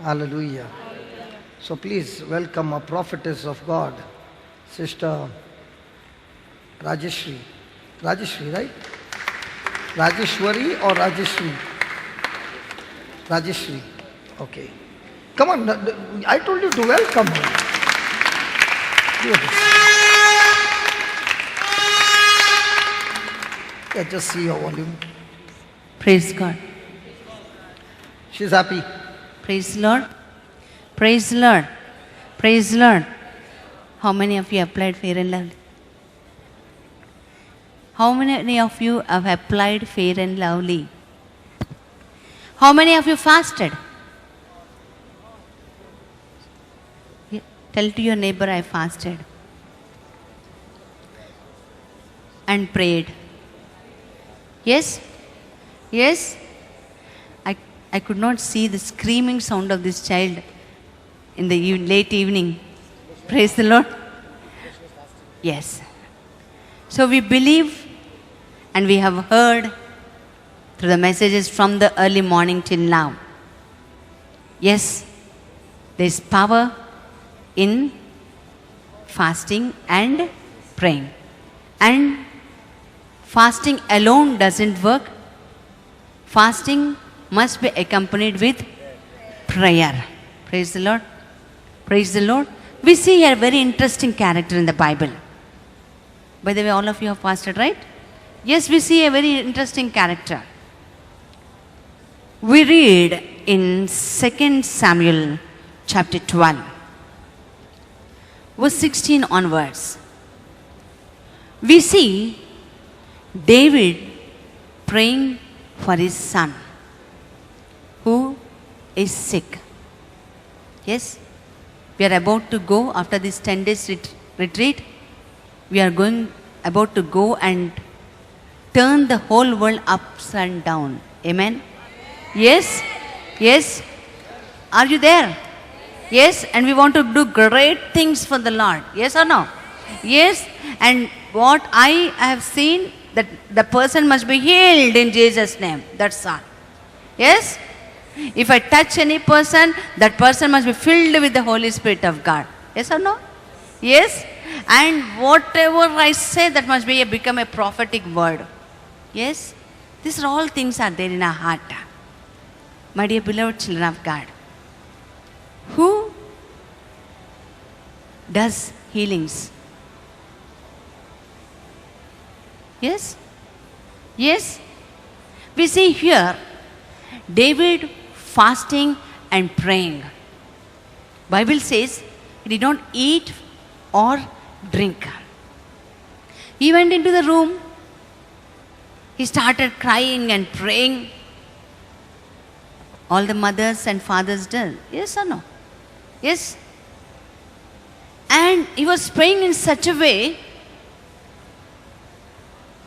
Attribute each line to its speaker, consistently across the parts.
Speaker 1: Hallelujah. So please welcome a prophetess of God, Sister Rajasree. Rajasree, right? Rajeshwari or Rajasree? Rajasree. Okay. Come on, I told you to welcome her. Do this. Yeah, just see your volume.
Speaker 2: Praise God.
Speaker 1: She's happy.
Speaker 2: Praise the Lord. Praise the Lord. Praise the Lord. How many of you applied Fair and Lovely? How many of you have applied Fair and Lovely? How many of you fasted? Tell to your neighbor, I fasted and prayed. Yes? Yes? I could not see the screaming sound of this child in the late evening. Praise the Lord. Yes. So we believe and we have heard through the messages from the early morning till now. Yes, there is power in fasting and praying. And fasting alone doesn't work. Fasting must be accompanied with prayer. Praise the Lord. Praise the Lord. We see a very interesting character in the Bible. By the way, all of you have fasted, right? Yes, we see a very interesting character. We read in 2 Samuel chapter 12, verse 16 onwards. We see David praying for his son who is sick. Yes, we are about to go after this 10 days retreat. We are about to go and turn the whole world upside down. Amen. Yes? Yes? Are you there? Yes? And we want to do great things for the Lord. Yes or no? Yes? And what I have seen, that the person must be healed in Jesus' name. That's all. Yes? If I touch any person, that person must be filled with the Holy Spirit of God. Yes or no? Yes? And whatever I say, that must become a prophetic word. Yes? These are all things are there in our heart. My dear beloved children of God, who does healings? Yes? Yes? We see here David fasting and praying. Bible says he did not eat or drink. He went into the room. He started crying and praying. All the mothers and fathers did. Yes or no? Yes? And he was praying in such a way,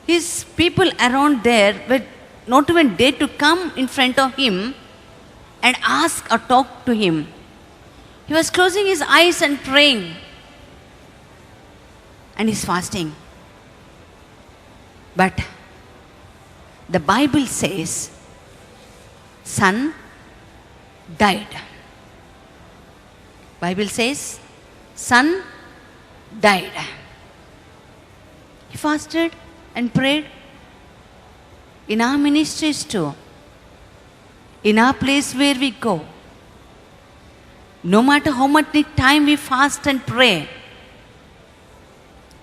Speaker 2: his people around there were not even dare to come in front of him and ask or talk to him. He was closing his eyes and praying. And he's fasting. But the Bible says, son died. Bible says, son died. He fasted and prayed. In our ministries too, in our place where we go, no matter how much time we fast and pray,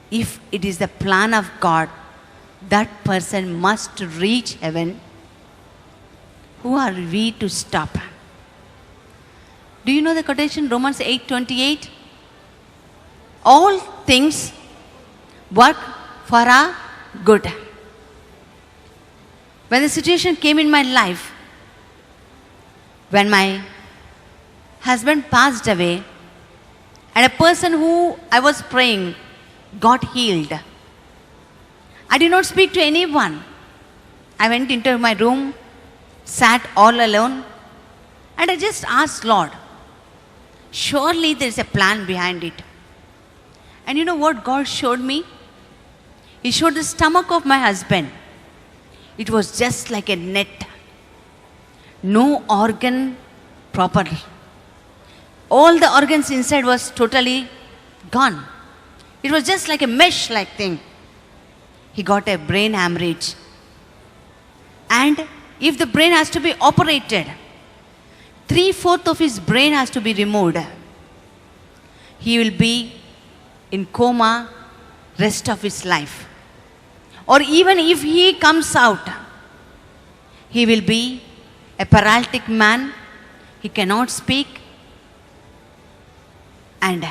Speaker 2: if it is the plan of God, that person must reach heaven. Who are we to stop? Do you know the quotation, Romans 8:28? All things work for our good. When the situation came in my life, when my husband passed away, and a person who I was praying got healed, I did not speak to anyone. I went into my room, sat all alone, and I just asked Lord, surely there is a plan behind it. And you know what God showed me? He showed the stomach of my husband. It was just like a net. No organ proper. All the organs inside was totally gone. It was just like a mesh-like thing. He got a brain hemorrhage. And if the brain has to be operated, 3/4 of his brain has to be removed. He will be in coma rest of his life. Or even if he comes out, he will be a paralytic man. He cannot speak. And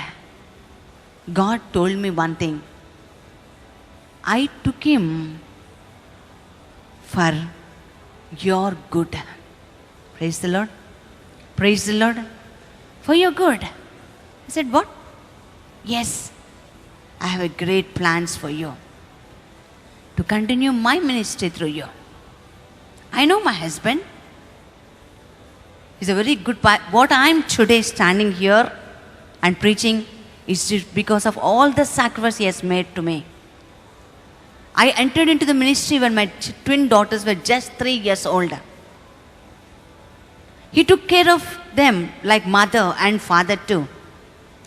Speaker 2: God told me one thing. I took him for your good. Praise the Lord. Praise the Lord. For your good. I said, what? Yes, I have a great plans for you. To continue my ministry through you. I know my husband. He's a very good what I am today standing here and preaching is just because of all the sacrifice he has made to me. I entered into the ministry when my twin daughters were just 3 years old. He took care of them like mother and father too.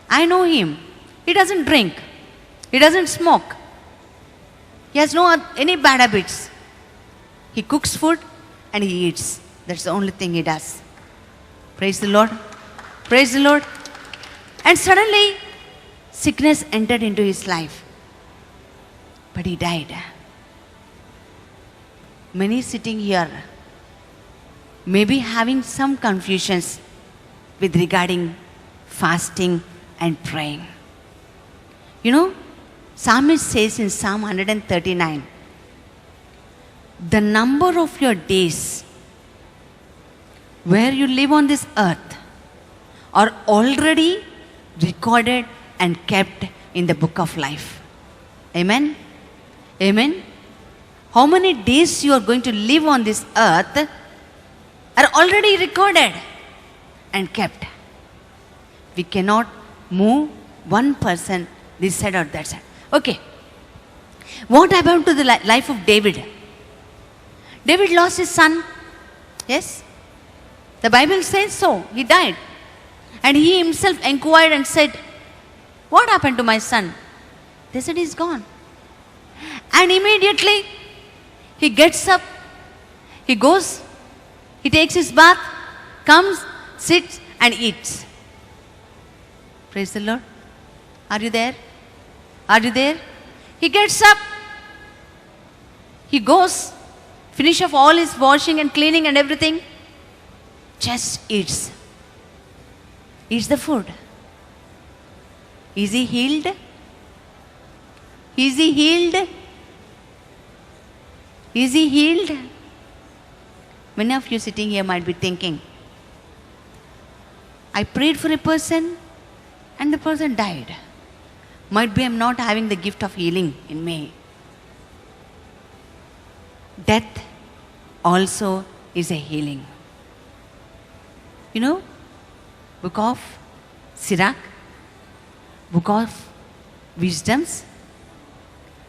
Speaker 2: I know him. He doesn't drink. He doesn't smoke. He has no any bad habits. He cooks food and he eats. That's the only thing he does. Praise the Lord. Praise the Lord. And suddenly, sickness entered into his life. But he died. Many sitting here may be having some confusions with regarding fasting and praying. You know, Psalmist says in Psalm 139, the number of your days where you live on this earth are already recorded and kept in the book of life. Amen? Amen? How many days you are going to live on this earth are already recorded and kept. We cannot move 1% this side or that side. Okay. What happened to the life of David? David lost his son. Yes? The Bible says so. He died. And he himself inquired and said, what happened to my son? They said he's gone. And immediately he gets up, he goes, he takes his bath, comes, sits and eats. Praise the Lord. Are you there? Are you there? He gets up, he goes, finish off all his washing and cleaning and everything, just eats. Eats the food. Is he healed? Is he healed? Is he healed? Many of you sitting here might be thinking, I prayed for a person and the person died. Might be I'm not having the gift of healing in me. Death also is a healing. You know, book of Sirach, book of wisdoms,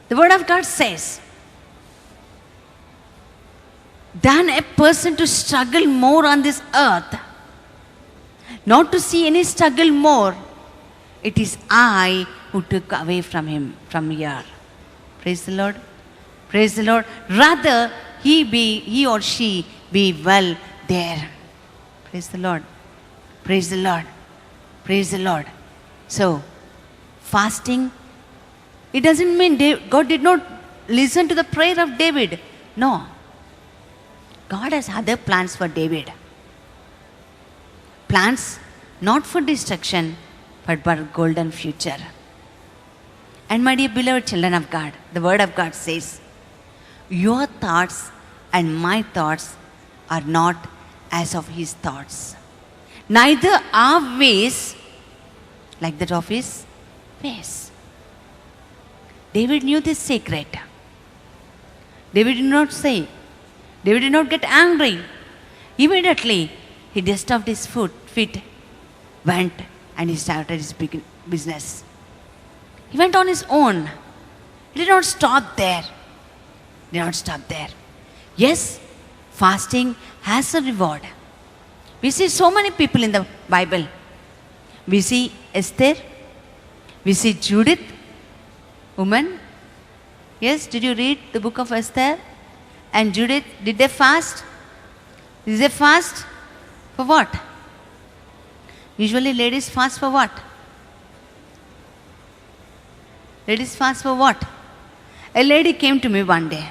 Speaker 2: the word of God says, than a person to struggle more on this earth, not to see any struggle more, it is I who took away from him, from here. Praise the Lord. Praise the Lord. Rather, he or she be well there. Praise the Lord. Praise the Lord. Praise the Lord. So, fasting, it doesn't mean God did not listen to the prayer of David. No. God has other plans for David. Plans not for destruction, but for golden future. And my dear beloved children of God, the word of God says, your thoughts and my thoughts are not as of his thoughts. Neither our ways like that of his ways. David knew this secret. David did not say, David did not get angry. Immediately, he dusted off his feet, went and he started his business. He went on his own. He did not stop there. Did not stop there. Yes, fasting has a reward. We see so many people in the Bible We see Esther. We see Judith, woman. Yes, did you read the book of Esther? And Judith, did they fast? Did they fast? For what? Usually ladies fast for what? Ladies fast for what? A lady came to me one day.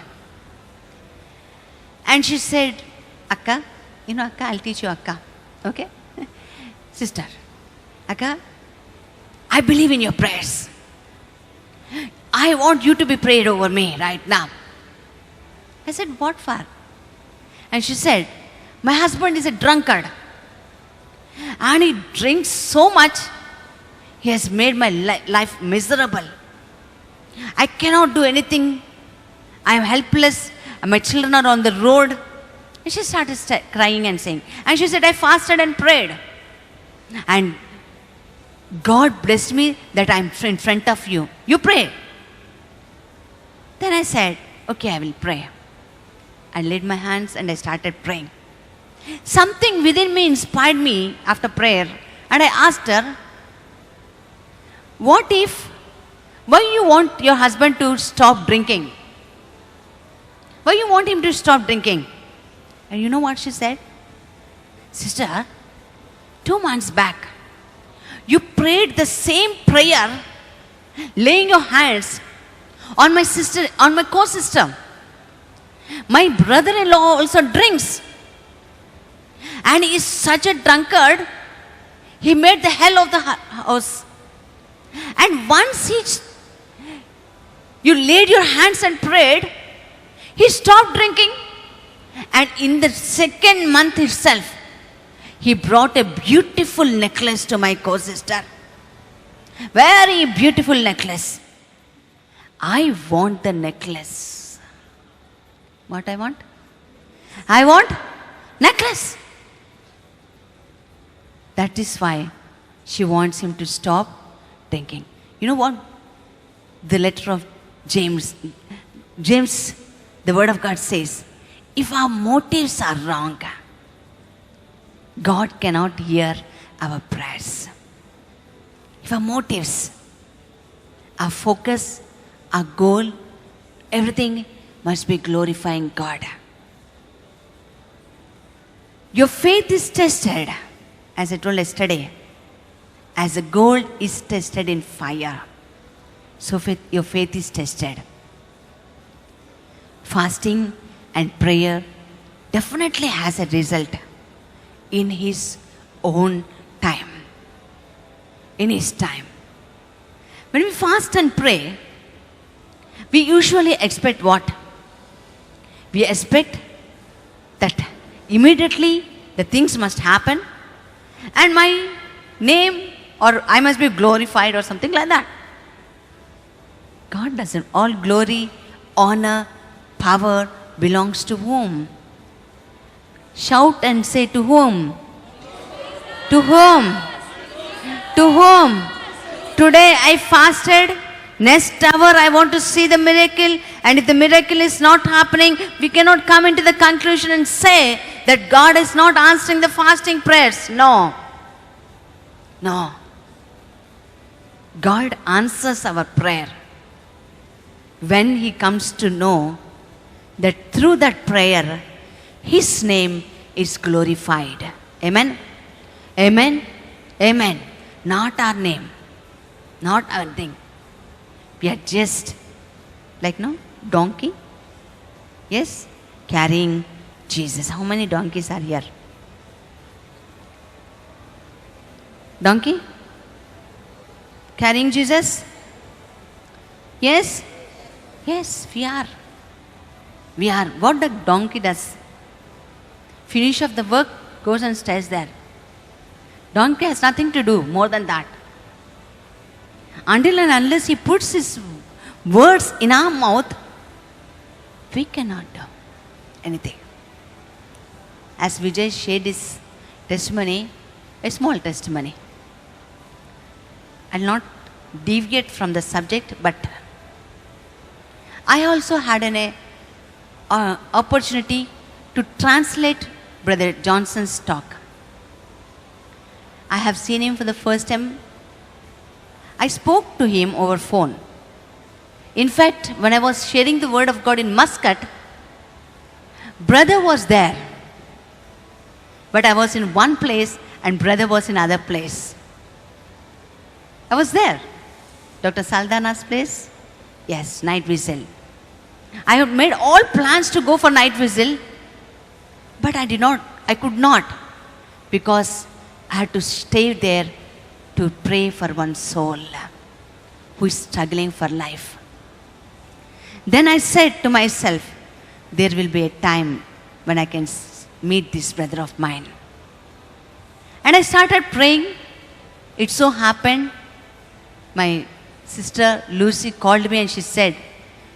Speaker 2: And she said, Akka, you know Akka, I'll teach you Akka. Okay? Sister, Akka, I believe in your prayers. I want you to be prayed over me right now. I said, what for? And she said, my husband is a drunkard. And he drinks so much, he has made my life miserable. I cannot do anything. I am helpless. My children are on the road. And she started crying and saying. And she said, I fasted and prayed. And God blessed me that I am in front of you. You pray. Then I said, okay, I will pray. I laid my hands and I started praying. Something within me inspired me after prayer. And I asked her, why you want your husband to stop drinking? Why you want him to stop drinking? And you know what she said? Sister, 2 months back, you prayed the same prayer, laying your hands on my sister, on my co-sister. My brother-in-law also drinks. And he is such a drunkard, he made the hell of the house. And once you laid your hands and prayed, he stopped drinking. And in the second month itself, he brought a beautiful necklace to my co-sister. Very beautiful necklace. I want the necklace. What I want? I want necklace. That is why she wants him to stop drinking. You know what? The letter of James, the word of God says, if our motives are wrong, God cannot hear our prayers. If our motives, our focus, our goal, everything must be glorifying God. Your faith is tested, as I told yesterday, as the gold is tested in fire. So your faith is tested. Fasting and prayer definitely has a result in his own time. In his time. When we fast and pray, we usually expect what? We expect that immediately the things must happen and my name or I must be glorified or something like that. God doesn't. All glory, honor, power belongs to whom? Shout and say to whom? To whom? To whom? Today I fasted. Next hour I want to see the miracle. And if the miracle is not happening, we cannot come into the conclusion and say that God is not answering the fasting prayers. No. No. God answers our prayer when He comes to know that through that prayer, His name is glorified. Amen? Amen? Amen. Not our name. Not our thing. We are just like, no, donkey. Yes? Carrying Jesus. How many donkeys are here? Donkey? Carrying Jesus? Yes? Yes, we are. We are. What the donkey does? Finish of the work, goes and stays there. Donkey has nothing to do more than that. Until and unless he puts his words in our mouth, we cannot do anything. As Vijay shared his testimony, a small testimony. I will not deviate from the subject, but I also had an opportunity to translate Brother Johnson's talk. I have seen him for the first time. I spoke to him over phone. In fact, when I was sharing the word of God in Muscat, brother was there. But I was in one place and brother was in other place. I was there. Dr. Saldana's place? Yes, night whistle. I had made all plans to go for night whistle, but I could not, because I had to stay there to pray for one soul who is struggling for life. Then I said to myself, there will be a time when I can meet this brother of mine. And I started praying. It so happened, my sister Lucy called me and she said,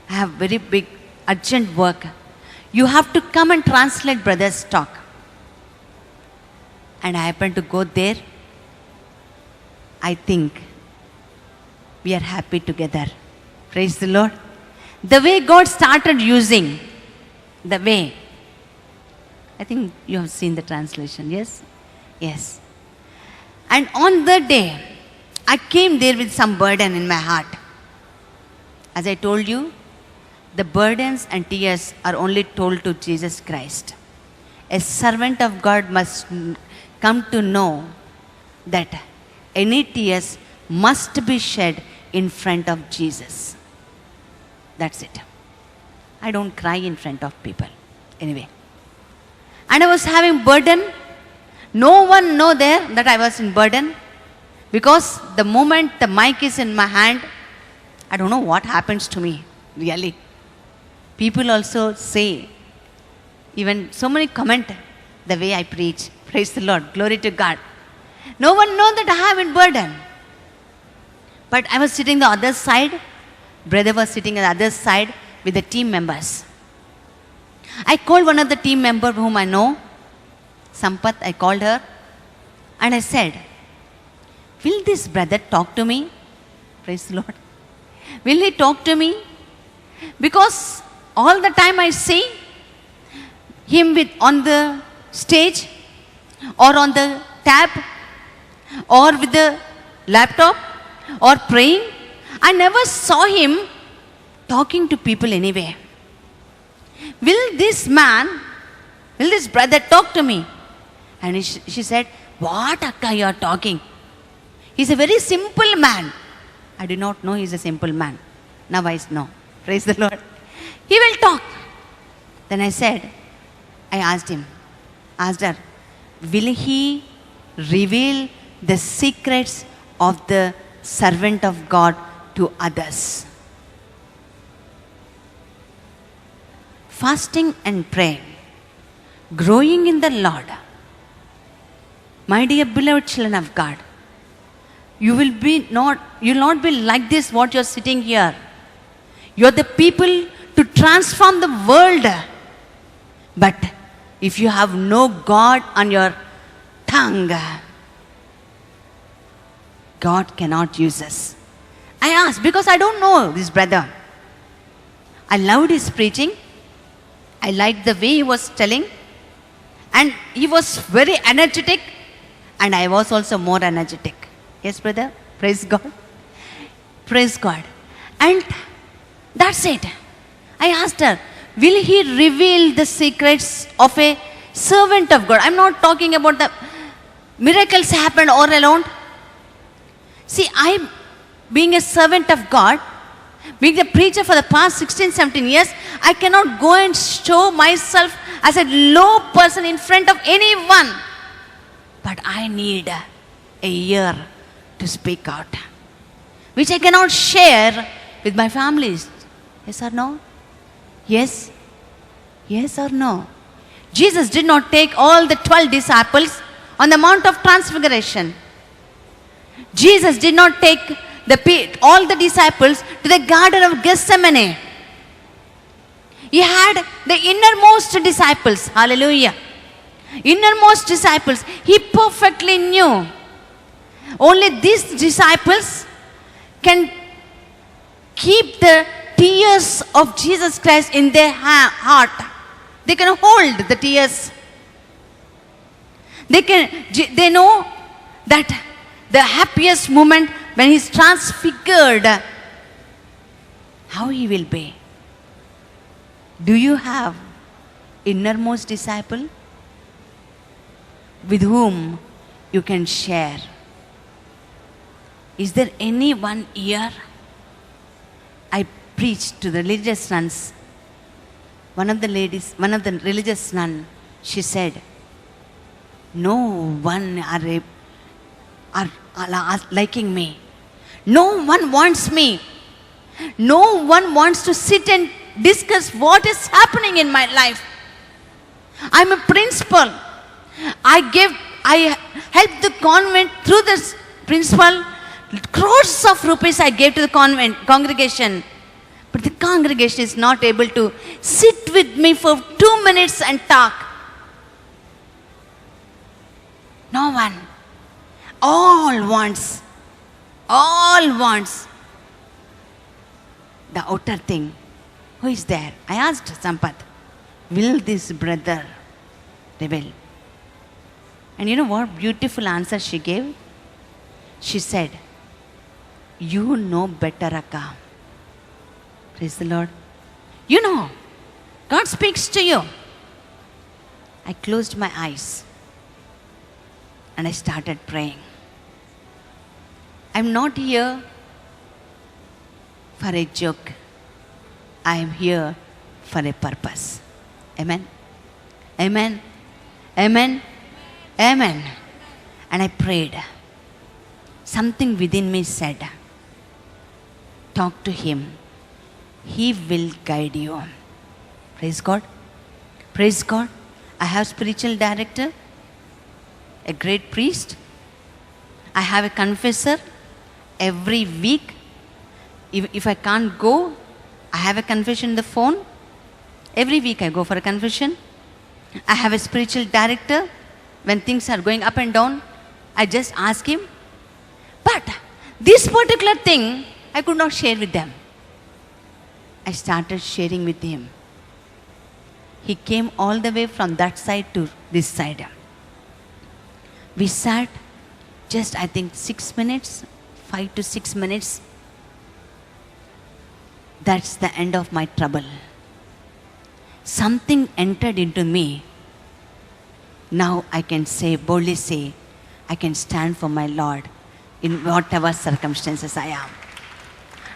Speaker 2: I have very big urgent work. You have to come and translate brother's talk. And I happened to go there. I think we are happy together. Praise the Lord. The way God started using, the way. I think you have seen the translation, yes? Yes. And on the day, I came there with some burden in my heart. As I told you, the burdens and tears are only told to Jesus Christ. A servant of God must come to know that any tears must be shed in front of Jesus. That's it. I don't cry in front of people. Anyway. And I was having burden. No one know there that I was in burden. Because the moment the mic is in my hand, I don't know what happens to me, really. People also say, even so many comment the way I preach. Praise the Lord, glory to God. No one knows that I have a burden. But I was sitting the other side, brother was sitting on the other side with the team members. I called one of the team members whom I know, Sampath, I called her, and I said, will this brother talk to me? Praise the Lord. Will he talk to me? Because all the time I see him on the stage or on the tab or with the laptop or praying. I never saw him talking to people anyway. Will this brother talk to me? And she said, what Akka you are talking? He's a very simple man. I did not know he's a simple man. Now I know. Praise the Lord. He will talk. Then I asked her, will he reveal the secrets of the servant of God to others? Fasting and praying, growing in the Lord. My dear beloved children of God, you will not be like this what you're sitting here. You're the people to transform the world. But if you have no God on your tongue, God cannot use us. I asked because I don't know this brother. I loved his preaching. I liked the way he was telling. And he was very energetic. And I was also more energetic. Yes, brother? Praise God. Praise God. And that's it. I asked her, will he reveal the secrets of a servant of God? I'm not talking about the miracles happened all alone. See, I, being a servant of God, being a preacher for the past 16, 17 years, I cannot go and show myself as a low person in front of anyone. But I need a ear to speak out, which I cannot share with my families. Yes or no? Yes? Yes or no? Jesus did not take all the 12 disciples on the Mount of Transfiguration. Jesus did not take all the disciples to the Garden of Gethsemane. He had the innermost disciples. Hallelujah. Innermost disciples. He perfectly knew. Only these disciples can keep the tears of Jesus Christ in their heart. They can hold the tears. They know that the happiest moment when he's transfigured, how he will be. Do you have innermost disciple with whom you can share? Is there anyone here? I preached to the religious nuns. One of the religious nun, she said, no one are liking me. No one wants me. No one wants to sit and discuss what is happening in my life. I'm a principal. I helped the convent through this principal. Crores of rupees I gave to the convent congregation. But the congregation is not able to sit with me for 2 minutes and talk. No one. All wants the outer thing. Who is there? I asked Sampath, will this brother rebel? And you know what beautiful answer she gave? She said, you know better, Akka. Praise the Lord. You know, God speaks to you. I closed my eyes and I started praying. I'm not here for a joke. I am here for a purpose. Amen. Amen. Amen. Amen. And I prayed. Something within me said, talk to him. He will guide you. Praise God. Praise God. I have spiritual director, a great priest. I have a confessor. Every week, if I can't go, I have a confession on the phone. Every week I go for a confession. I have a spiritual director. When things are going up and down, I just ask him. But this particular thing, I could not share with them. I started sharing with him. He came all the way from that side to this side. We sat just, I think, 6 minutes, 5 to 6 minutes. That's the end of my trouble. Something entered into me. Now I can say, boldly say, I can stand for my Lord in whatever circumstances I am.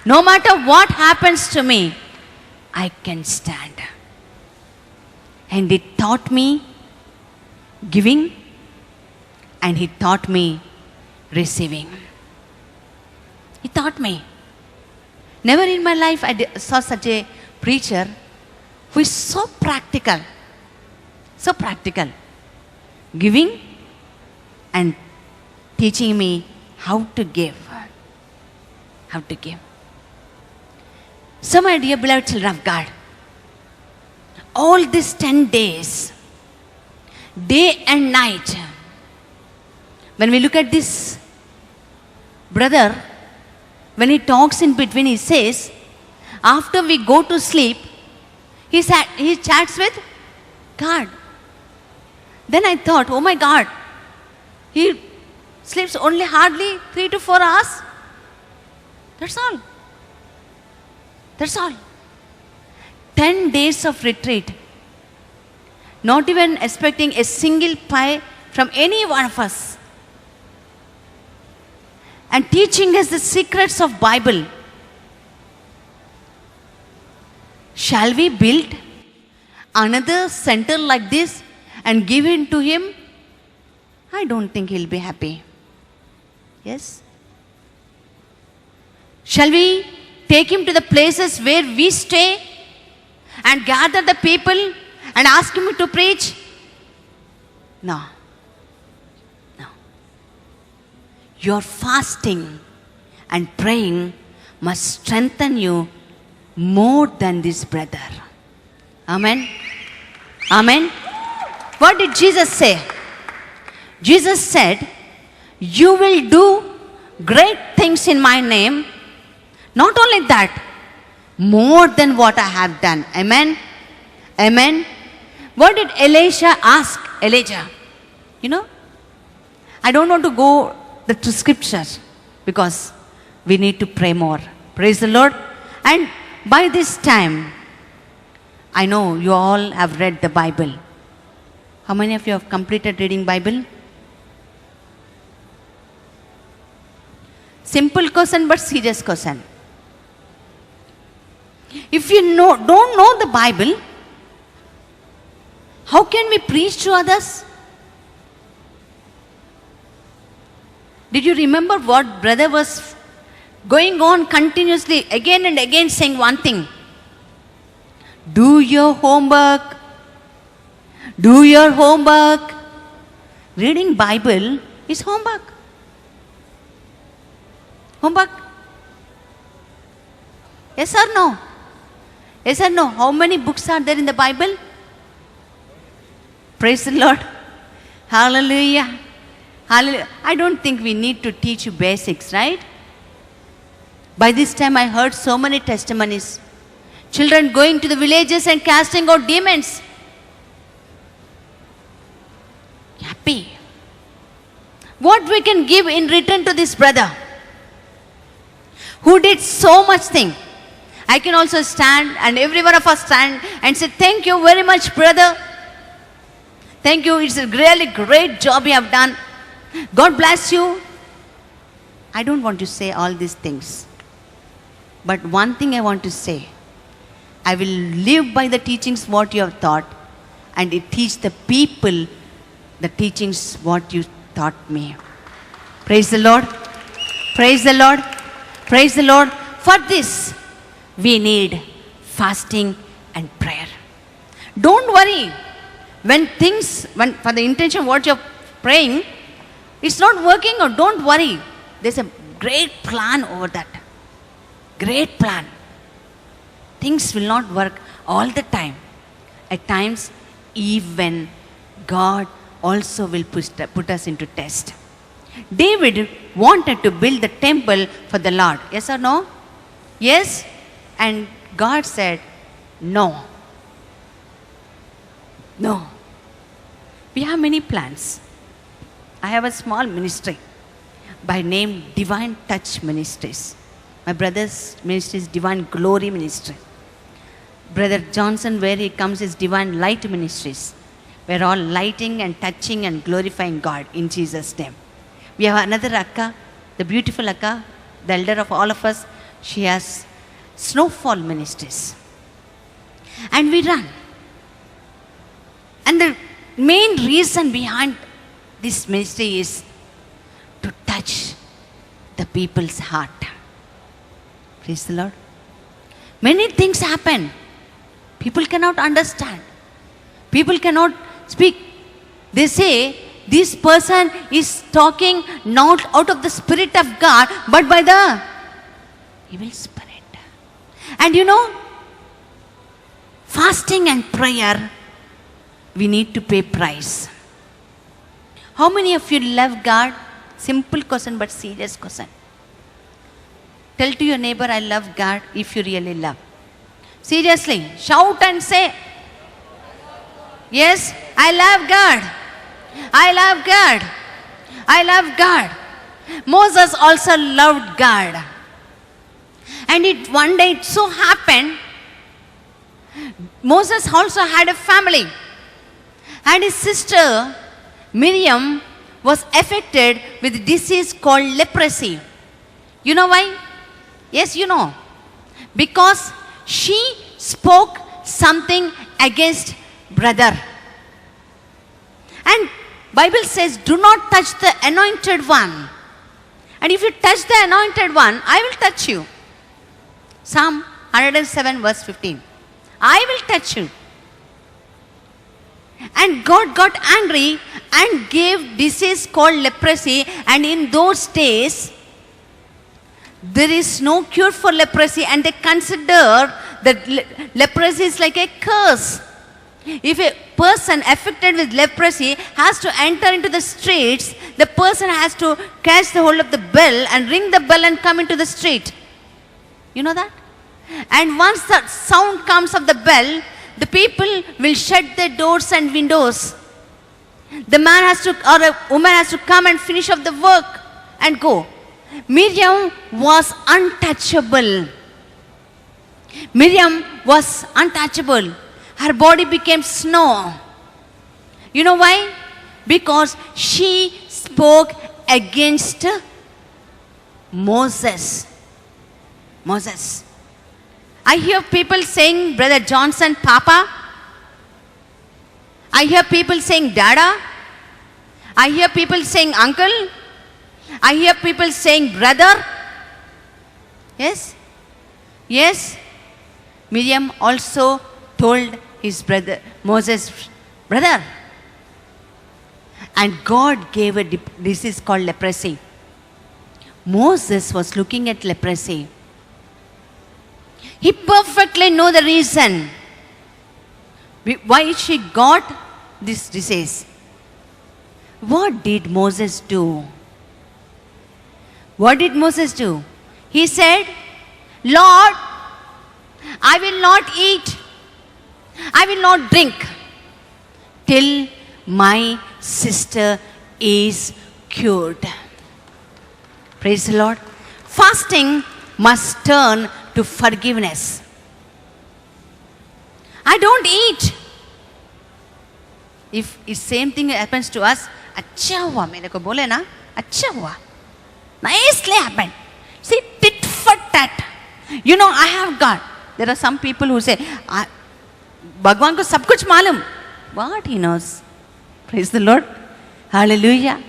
Speaker 2: No matter what happens to me, I can stand. And it taught me giving, and he taught me receiving. He taught me. Never in my life I saw such a preacher who is so practical. So practical. Giving and teaching me how to give. How to give. So my dear beloved children of God, all these 10 days, day and night, when we look at this brother, when he talks in between, he says, after we go to sleep, he chats with God. Then I thought, oh my God, he sleeps only hardly 3 to 4 hours. That's all. That's all. 10 days of retreat. Not even expecting a single pie from any one of us. And teaching us the secrets of Bible. Shall we build another center like this and give it to him? I don't think he'll be happy. Yes? Shall we take him to the places where we stay and gather the people and ask him to preach? No. No. Your fasting and praying must strengthen you more than this brother. Amen. Amen. What did Jesus say? Jesus said, you will do great things in my name. Not only that, more than what I have done. Amen. Amen. What did Elijah ask Elijah? You know, I don't want to go to scripture because we need to pray more. Praise the Lord. And by this time, I know you all have read the Bible. How many of you have completed reading Bible? Simple question but serious question. If you don't know the Bible, how can we preach to others? Did you remember what brother was going on continuously again and again saying one thing? Do your homework. Do your homework. Reading Bible is homework. Homework. Yes or no? Yes or no? How many books are there in the Bible? Praise the Lord. Hallelujah. Hallelujah. I don't think we need to teach you basics, right? By this time I heard so many testimonies. Children going to the villages and casting out demons. Happy. What we can give in return to this brother who did so much thing. I can also stand, and every one of us stand and say, thank you very much, brother. Thank you. It's a really great job you have done. God bless you. I don't want to say all these things. But one thing I want to say. I will live by the teachings what you have taught, and it teach the people the teachings what you taught me. Praise the Lord. Praise the Lord. Praise the Lord. For this, we need fasting and prayer. Don't worry. When for the intention what you're praying, it's not working out, don't worry. There's a great plan over that. Great plan. Things will not work all the time. At times, even God also will put us into test. David wanted to build the temple for the Lord. Yes or no? Yes? And God said, no. No. We have many plans. I have a small ministry by name Divine Touch Ministries. My brother's ministry is Divine Glory Ministry. Brother Johnson, where he comes, is Divine Light Ministries. We're all lighting and touching and glorifying God in Jesus' name. We have another Akka, the beautiful Akka, the elder of all of us. She has Snowfall Ministries. And we run. And the main reason behind this ministry is to touch the people's heart. Praise the Lord. Many things happen. People cannot understand. People cannot speak. They say, this person is talking not out of the Spirit of God, but by the evil spirit. And you know, fasting and prayer, we need to pay price. How many of you love God? Simple question but serious question. Tell to your neighbor, I love God, if you really love. Seriously, shout and say, yes, I love God. I love God. I love God. Moses also loved God. And one day it so happened, Moses also had a family. And his sister, Miriam, was affected with a disease called leprosy. You know why? Yes, you know. Because she spoke something against brother. And Bible says, do not touch the anointed one. And if you touch the anointed one, I will touch you. Psalm 107 verse 15. I will touch you. And God got angry and gave disease called leprosy. And in those days, there is no cure for leprosy. And they consider that leprosy is like a curse. If a person affected with leprosy has to enter into the streets, the person has to catch the hold of the bell and ring the bell and come into the street. You know that? And once the sound comes of the bell, the people will shut their doors and windows. The man has to, or a woman has to come and finish up the work and go. Miriam was untouchable. Miriam was untouchable. Her body became snow. You know why? Because she spoke against Moses. Moses. I hear people saying, Brother Johnson, Papa. I hear people saying, Dada. I hear people saying, Uncle. I hear people saying, Brother. Yes? Yes? Miriam also told his brother, Moses, brother. And God gave a disease called leprosy. Moses was looking at leprosy. He perfectly knew the reason why she got this disease. What did Moses do? What did Moses do? He said, Lord, I will not eat, I will not drink till my sister is cured. Praise the Lord. Fasting must turn to forgiveness. I don't eat. If same thing happens to us, अच्छा हुआ मेरे को बोले ना, अच्छा हुआ, nicely happened. See, tit for tat. You know, I have got. There are some people who say, भगवान को सब कुछ मालूम. What he knows? Praise the Lord. Hallelujah.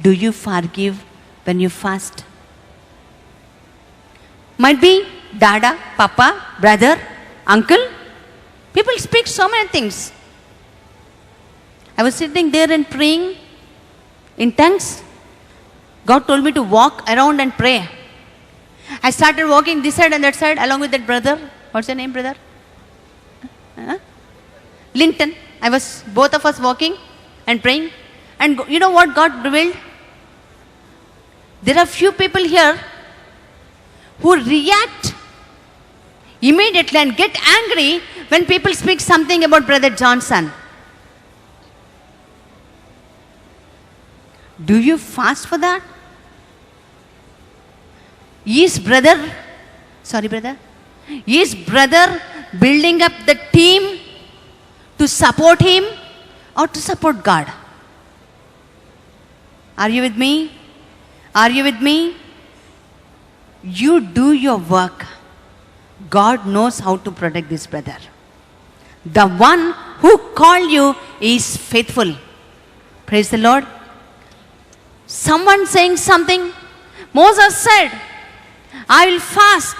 Speaker 2: Do you forgive when you fast? Might be Dada, Papa, brother, uncle. People speak so many things. I was sitting there and praying in tongues. God told me to walk around and pray. I started walking this side and that side along with that brother. What's your name, brother? Linton. Both of us walking and praying. And you know what God revealed? There are few people here who react immediately and get angry when people speak something about Brother Johnson. Do you fast for that? Is brother building up the team to support him or to support God? Are you with me? Are you with me? You do your work. God knows how to protect this brother. The one who called you is faithful. Praise the Lord. Someone saying something. Moses said, I will fast.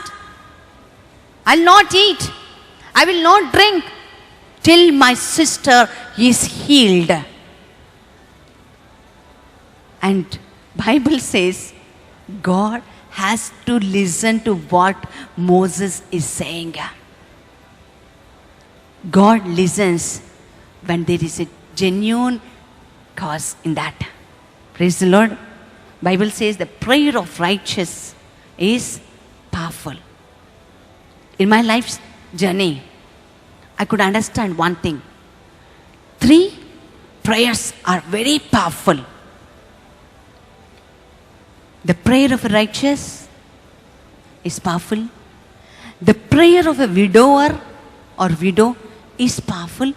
Speaker 2: I will not eat. I will not drink till my sister is healed. And Bible says God has to listen to what Moses is saying. God listens when there is a genuine cause in that. Praise the Lord. Bible says the prayer of righteous is powerful. In my life's journey, I could understand one thing. 3 prayers are very powerful. The prayer of a righteous is powerful. The prayer of a widower or widow is powerful.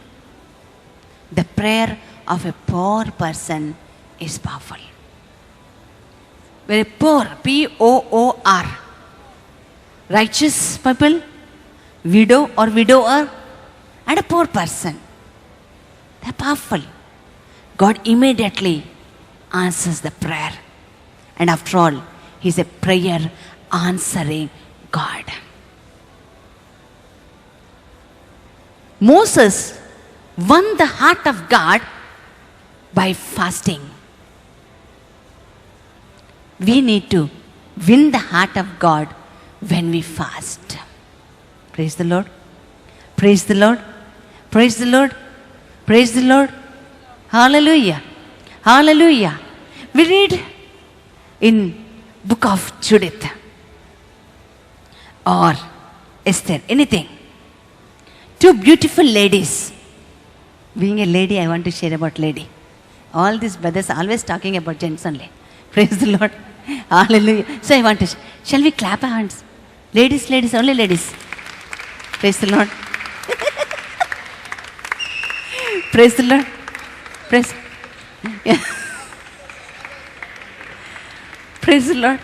Speaker 2: The prayer of a poor person is powerful. Very poor, P-O-O-R. Righteous people, widow or widower, and a poor person. They're powerful. God immediately answers the prayer. And after all, He's a prayer answering God. Moses won the heart of God by fasting. We need to win the heart of God when we fast. Praise the Lord. Praise the Lord. Praise the Lord. Praise the Lord. Hallelujah. Hallelujah. We read in book of Judith or Esther, anything. 2 beautiful ladies. Being a lady, I want to share about lady. All these brothers always talking about gents only. Praise the Lord. Hallelujah. So I want to, shall we clap our hands? Ladies, ladies, only ladies. Praise the Lord. Praise the Lord. Praise. Yeah. Praise the Lord.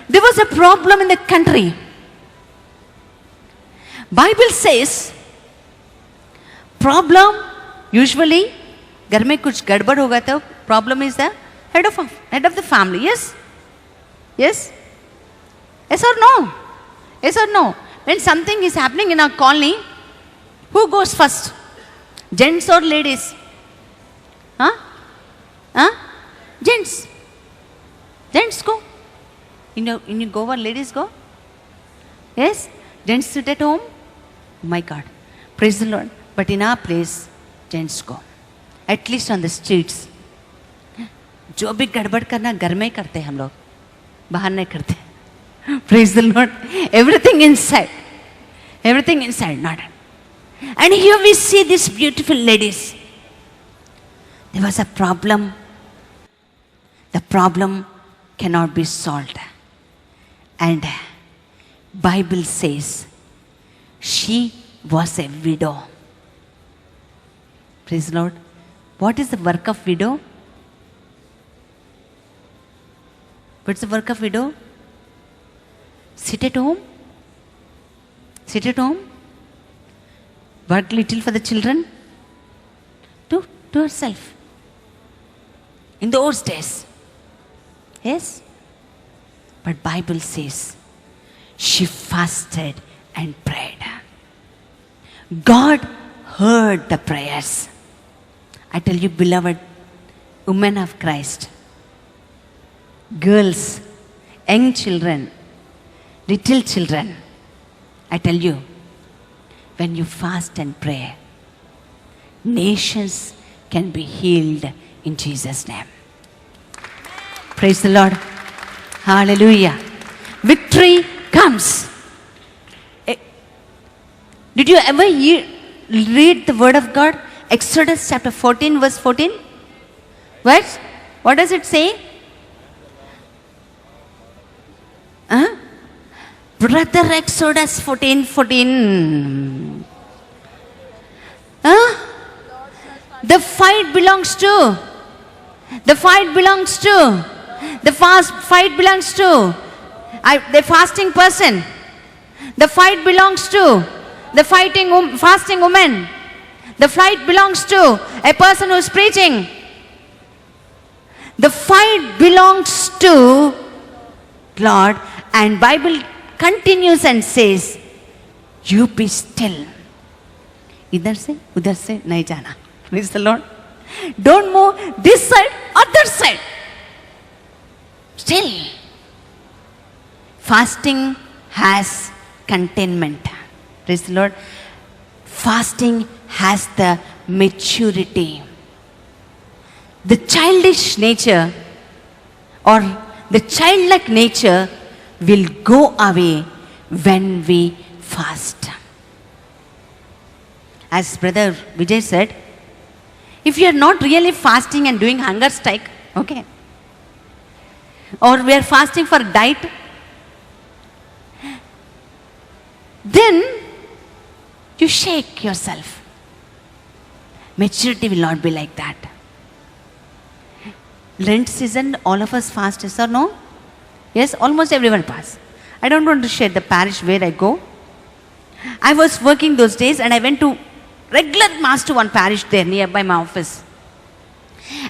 Speaker 2: There was a problem in the country. Bible says, problem usually, घर में कुछ गड़बड़ होगा तो problem is the head of the family. Yes? Yes? Yes or no? Yes or no? When something is happening in our colony, who goes first? Gents or ladies? Huh? Huh? Gents. Gents go. You go where ladies go? Yes? Gents sit at home? My God. Praise the Lord. But in our place, gents go. At least on the streets. जो भी गड़बड़ करना घर में करते हैं हम लोग, बाहर नहीं करते. Praise the Lord. Everything inside. Everything inside, not. And here we see these beautiful ladies. There was a problem. The problem cannot be solved. And Bible says she was a widow. Praise the Lord. What is the work of widow? What's the work of widow? Sit at home. Sit at home. Work little for the children. Do herself. In those days. Yes. But Bible says she fasted and prayed. God heard the prayers. I tell you, beloved women of Christ, girls, young children, little children, I tell you, when you fast and pray, nations can be healed in Jesus' name. Praise the Lord. Hallelujah. Victory comes. Did you ever read the word of God? Exodus chapter 14 verse 14. What does it say? Brother, Exodus 14:14. The fight belongs to. The fight belongs to. The fight belongs to the fasting person. The fight belongs to the fasting woman. The fight belongs to a person who is preaching. The fight belongs to Lord, and Bible continues and says, you be still. Idhar se, udhar se, nahi jana. Praise the Lord. Don't move this side, other side. Still. Fasting has contentment. Praise the Lord. Fasting has the maturity. The childish nature or the childlike nature will go away when we fast. As Brother Vijay said, if you are not really fasting and doing hunger strike, okay, or we are fasting for diet, then you shake yourself. Maturity will not be like that. Lent season, all of us fast, yes or no? Yes, almost everyone fasts. I don't want to share the parish where I go. I was working those days and I went to regular mass to one parish there nearby my office.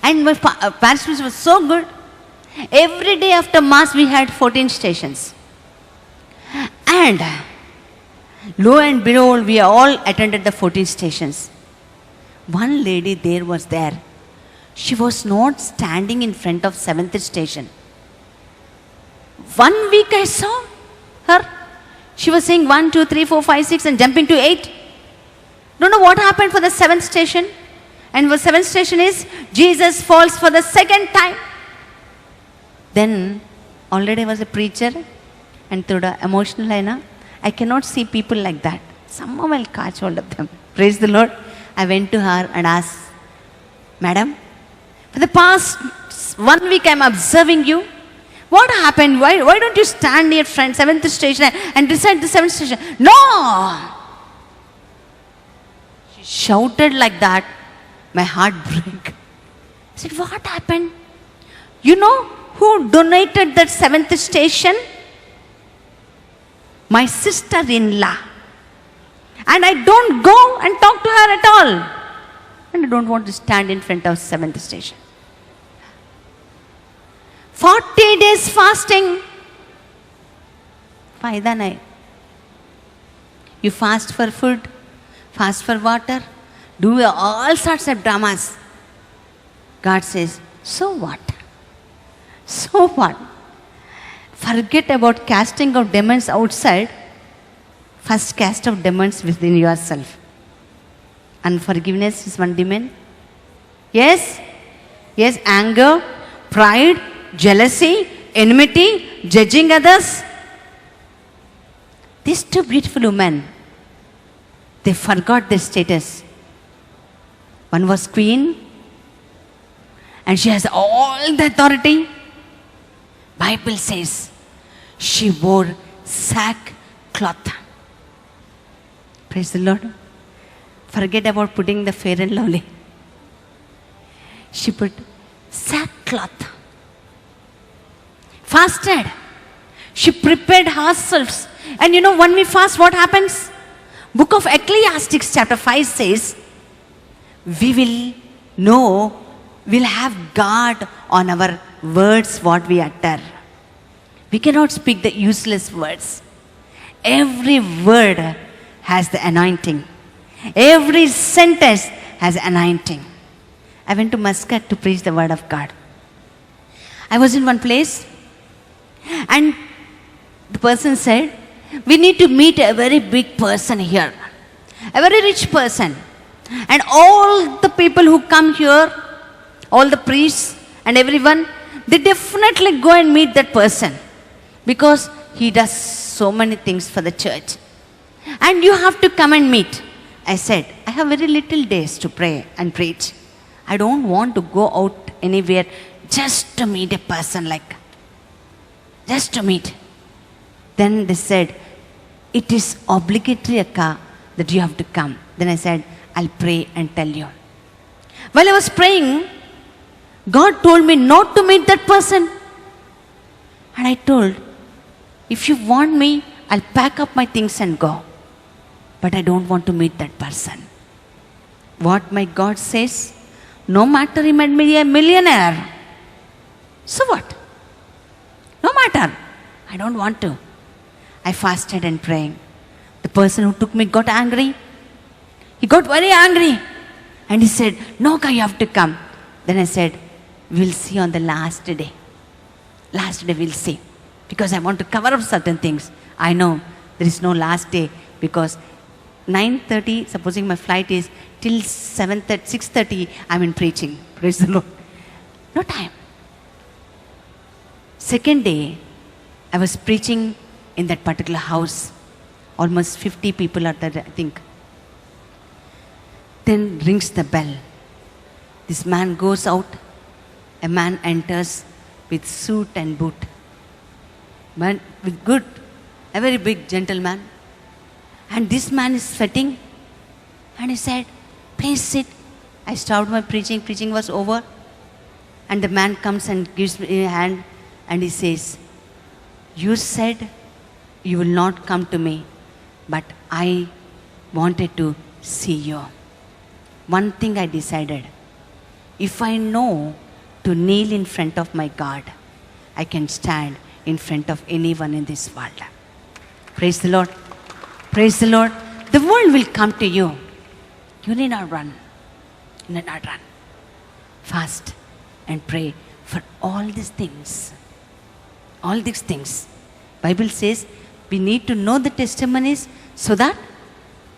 Speaker 2: And my parish was so good. Every day after mass we had 14 stations. And lo and behold, we all attended the 14 stations. One lady there was there. She was not standing in front of 7th station. 1 week I saw her. She was saying 1, 2, 3, 4, 5, 6 and jumping to 8. Don't know what happened for the 7th station. And the 7th station is Jesus falls for the second time. Then already I was a preacher and through the emotional line, I cannot see people like that. Somehow I'll catch hold of them. Praise the Lord. I went to her and asked, Madam, For the past 1 week, I'm observing you. What happened? Why don't you stand near front, 7th station and recite the 7th station? No! She shouted like that. My heart broke. I said, what happened? You know who donated that 7th station? My sister-in-law. And I don't go and talk to her at all. And I don't want to stand in front of 7th station. 40 days fasting. Fayda nahi. You fast for food, fast for water, do all sorts of dramas. God says, so what? So what? Forget about casting out demons outside. First cast out demons within yourself. Unforgiveness is one demon. Yes? Yes, anger, pride, jealousy, enmity, judging others. These two beautiful women, they forgot their status. One was queen, and she has all the authority. Bible says she wore sackcloth. Praise the Lord. Forget about putting the fair and lovely. She put sackcloth. Fasted. She prepared herself. And you know, when we fast, what happens? Book of Ecclesiastes chapter 5 says, we will know, we'll have guard on our words, what we utter. We cannot speak the useless words. Every word has the anointing. Every sentence has anointing. I went to Muscat to preach the word of God. I was in one place, and the person said, we need to meet a very big person here, a very rich person. And all the people who come here, all the priests and everyone, they definitely go and meet that person because he does so many things for the church. And you have to come and meet. I said, I have very little days to pray and preach. I don't want to go out anywhere just to meet a person like, just to meet. Then they said, it is obligatory, Akka, that you have to come. Then I said, I'll pray and tell you. While I was praying, God told me not to meet that person. And I told, if you want me, I'll pack up my things and go. But I don't want to meet that person. What my God says, no matter he made me a millionaire. So what? No matter. I don't want to. I fasted and praying. The person who took me got angry. He got very angry. And he said, no, you have to come. Then I said, we'll see on the last day. Last day we'll see. Because I want to cover up certain things. I know there is no last day because 9:30, supposing my flight is till 7:30, 6:30, I'm in preaching. Praise the Lord. No time. Second day, I was preaching in that particular house. Almost 50 people are there, I think. Then rings the bell. This man goes out. A man enters with suit and boot. Man with good, a very big gentleman. And this man is sweating. And he said, please sit. I stopped my preaching. Preaching was over. And the man comes and gives me a hand. And he says, you said you will not come to me, but I wanted to see you. One thing I decided, if I know to kneel in front of my God, I can stand in front of anyone in this world. Praise the Lord. Praise the Lord. The world will come to you. You need not run. You need not run. Fast and pray for all these things. All these things. Bible says we need to know the testimonies so that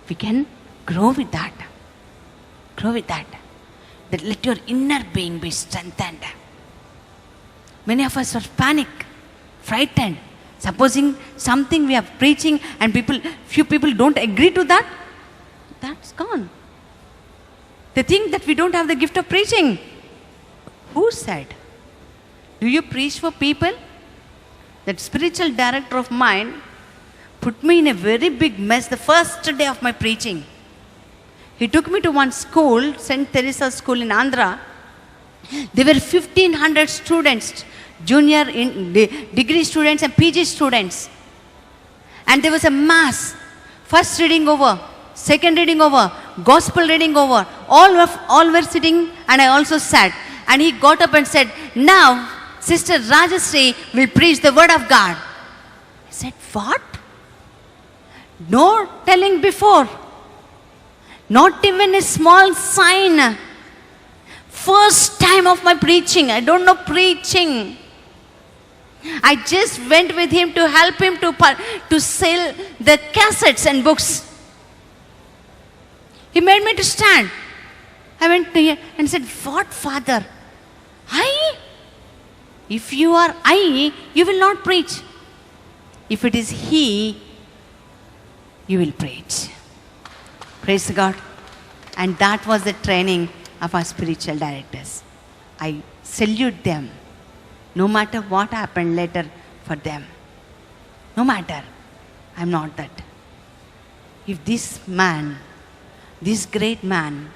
Speaker 2: we can grow with that. Grow with that. That let your inner being be strengthened. Many of us are panicked, frightened. Supposing something we are preaching and few people don't agree to that, that's gone. They think that we don't have the gift of preaching. Who said? Do you preach for people? That spiritual director of mine put me in a very big mess the first day of my preaching. He took me to one school, St. Teresa School in Andhra. There were 1,500 students, junior degree students and PG students. And there was a mass. First reading over, second reading over, gospel reading over. All were sitting and I also sat. And he got up and said, now Sister Rajasree will preach the word of God. I said, what? No telling before. Not even a small sign. First time of my preaching. I don't know preaching. I just went with him to help him to sell the cassettes and books. He made me to stand. I went to him and said, what, Father? I? If you are I, you will not preach. If it is he, you will preach. Praise God. And that was the training of our spiritual directors. I salute them. No matter what happened later for them. No matter. I'm not that. If this man, this great man,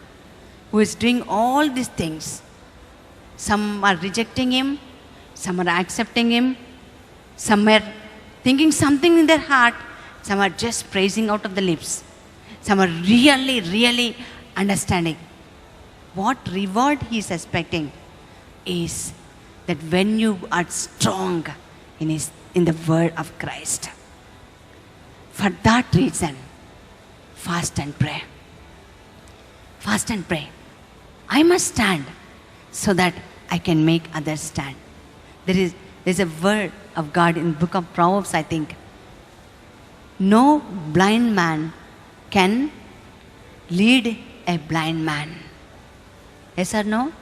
Speaker 2: who is doing all these things, some are rejecting him, some are accepting him, some are thinking something in their heart, some are just praising out of the lips, some are really, really understanding. What reward he is expecting is that when you are strong in the word of Christ. For that reason, fast and pray. Fast and pray. I must stand so that I can make others stand. There's a word of God in the book of Proverbs, I think. No blind man can lead a blind man. Yes or no?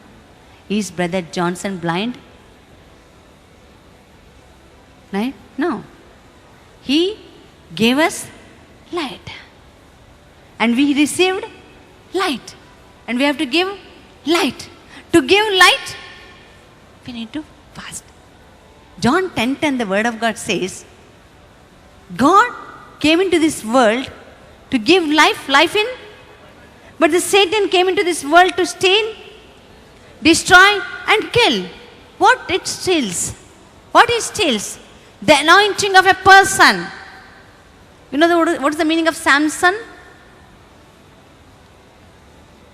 Speaker 2: Is Brother Johnson blind? Right? No. He gave us light. And we received light. And we have to give light. To give light, we need to fast. John 10:10, the word of God says, God came into this world to give life in, but the Satan came into this world to steal, destroy and kill. What it steals? What he steals? The anointing of a person. You know what is the meaning of Samson?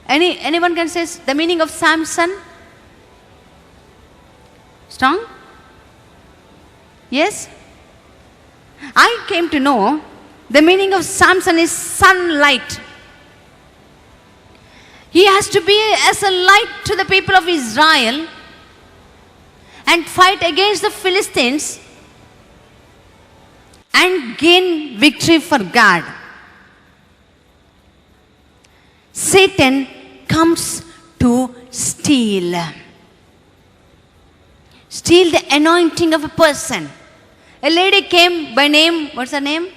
Speaker 2: Anyone can say the meaning of Samson? Strong? Yes? I came to know the meaning of Samson is sunlight. He has to be as a light to the people of Israel and fight against the Philistines and gain victory for God. Satan comes to steal the anointing of a person. A lady came by name, what's her name?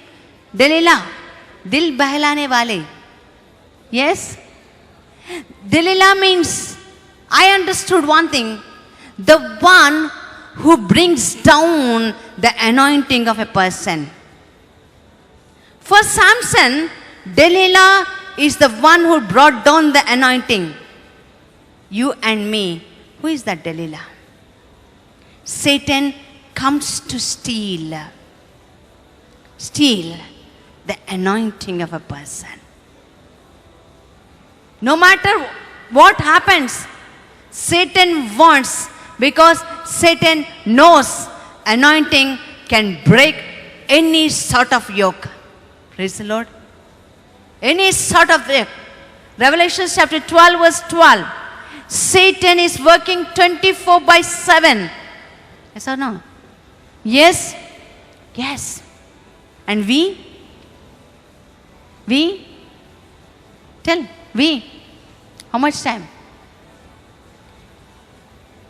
Speaker 2: Delilah. Dil bahlane wale. Yes? Delilah means, I understood one thing, the one who brings down the anointing of a person. For Samson, Delilah is the one who brought down the anointing. You and me, who is that Delilah? Satan comes to steal the anointing of a person. No matter what happens, Satan wants, because Satan knows anointing can break any sort of yoke. Praise the Lord. Any sort of yoke. Revelation chapter 12 verse 12. Satan is working 24/7. Yes or no? Yes? Yes. And we? Tell, how much time?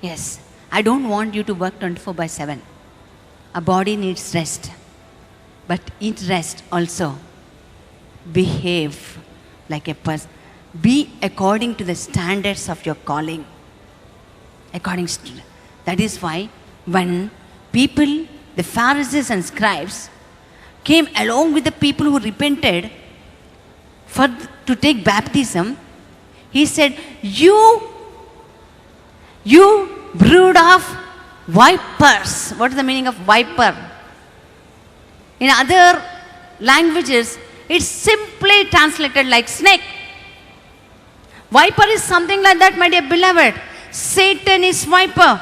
Speaker 2: Yes. I don't want you to work 24/7. A body needs rest. But in rest also, behave like a person. Be according to the standards of your calling. According to that is why when people, the Pharisees and scribes, came along with the people who repented to take baptism, he said, you brood of vipers. What is the meaning of viper? In other languages, it's simply translated like snake. Viper is something like that, my dear beloved. Satan is viper.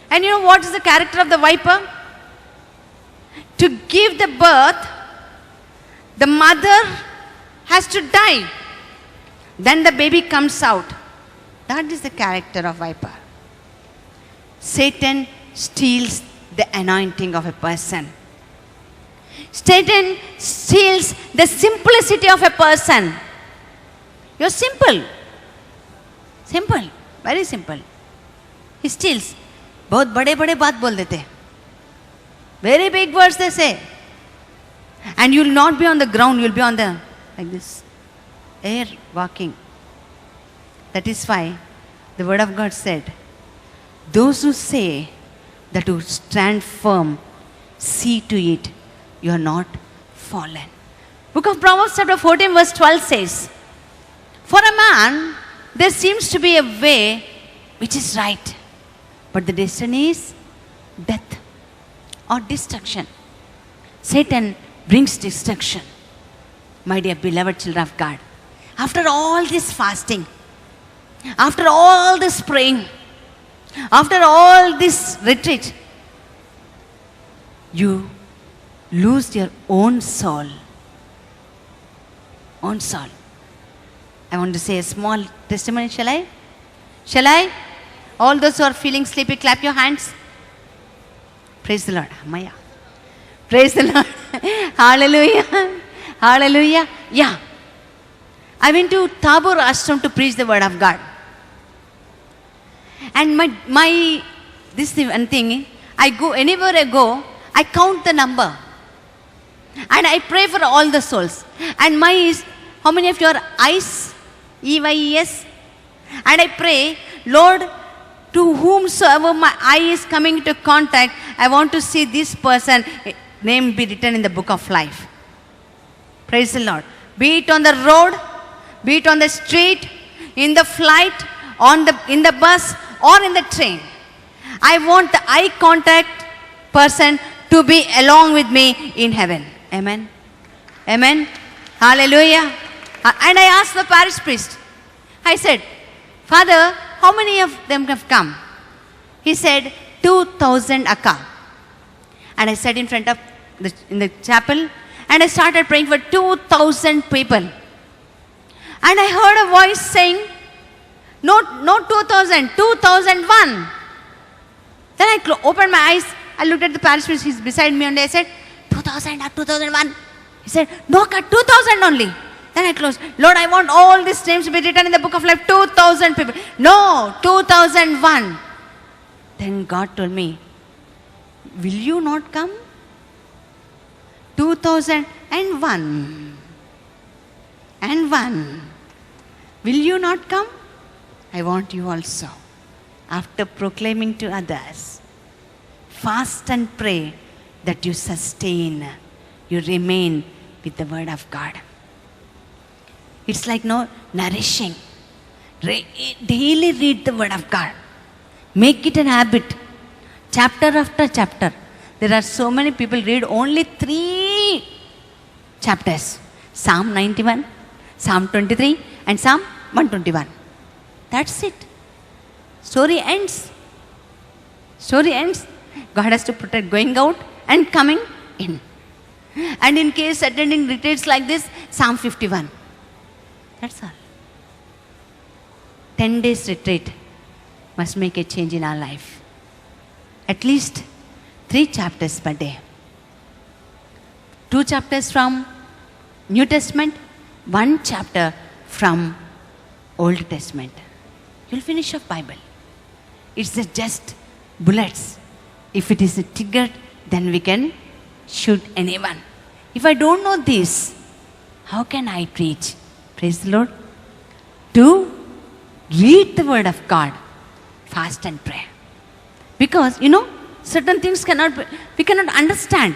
Speaker 2: And you know what is the character of the viper? To give the birth, the mother has to die. Then the baby comes out. That is the character of viper. Satan steals the anointing of a person. Satan steals the simplicity of a person. You're simple. Simple. Very simple. He steals. बहुत बड़े-बड़े बात बोल देते. Very big words they say. And you will not be on the ground, you will be on the, like this, air walking. That is why the word of God said, those who say that you stand firm, see to it, you are not fallen. Book of Proverbs chapter 14 verse 12 says, for a man, there seems to be a way which is right, but the destiny is death or destruction. Satan brings destruction. My dear beloved children of God, after all this fasting, after all this praying, after all this retreat, you lose your own soul. Own soul. I want to say a small testimony, shall I? Shall I? All those who are feeling sleepy, clap your hands. Praise the Lord. Maya. Praise the Lord. Hallelujah. Hallelujah. Yeah. I went to Tabor Ashram to preach the word of God. And this is one thing, I go, anywhere I go, I count the number. And I pray for all the souls. And how many of you are eyes? EYES? And I pray, Lord, to whomsoever my eye is coming into contact, I want to see this person, name be written in the book of life. Praise the Lord. Be it on the road, be it on the street, in the flight, in the bus, or in the train. I want the eye contact person to be along with me in heaven. Amen. Amen. Hallelujah. And I asked the parish priest, I said, Father, how many of them have come? He said, 2,000 akka. And I sat in front of in the chapel and I started praying for 2,000 people. And I heard a voice saying, not 2,000, 2001. Then I opened my eyes, I looked at the parish priest, he's beside me, and I said, 2000 or 2001. He said, no, 2,000 only. Then I closed. Lord, I want all these names to be written in the book of life. 2,000 people. No, 2001. Then God told me, will you not come? 2001. And one. Will you not come? I want you also. After proclaiming to others, fast and pray that you sustain, you remain with the word of God. It's like nourishing. Daily read the word of God. Make it an habit. Chapter after chapter. There are so many people read only 3 chapters. Psalm 91, Psalm 23 and Psalm 121. That's it. Story ends. Story ends. God has to protect going out and coming in. And in case attending retreats like this, Psalm 51. That's all. 10 days retreat must make a change in our life. At least 3 chapters per day. 2 chapters from New Testament, 1 chapter from Old Testament. You'll finish your Bible. It's just bullets. If it is triggered, then we can shoot anyone. If I don't know this, how can I preach? Praise the Lord. To read the word of God fast and pray. Because, certain things we cannot understand.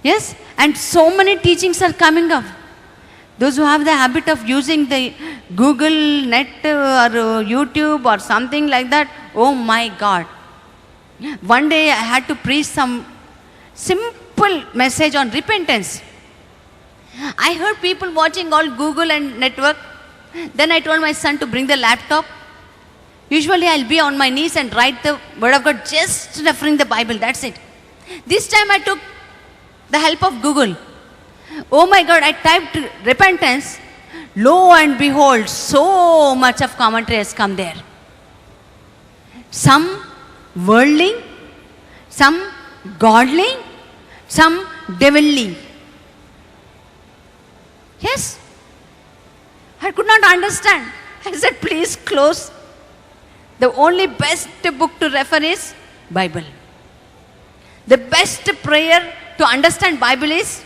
Speaker 2: Yes? And so many teachings are coming up. Those who have the habit of using the Google, net or YouTube or something like that, oh my God. One day I had to preach some simple message on repentance. I heard people watching all Google and network. Then I told my son to bring the laptop. Usually I'll be on my knees and write the word of God, just referring the Bible, that's it. This time I took the help of Google. Oh my God, I typed repentance. Lo and behold, so much of commentary has come there. Some worldly, some godly, some devilly. Yes. I could not understand. I said, please close. The only best book to refer is Bible. The best prayer to understand Bible is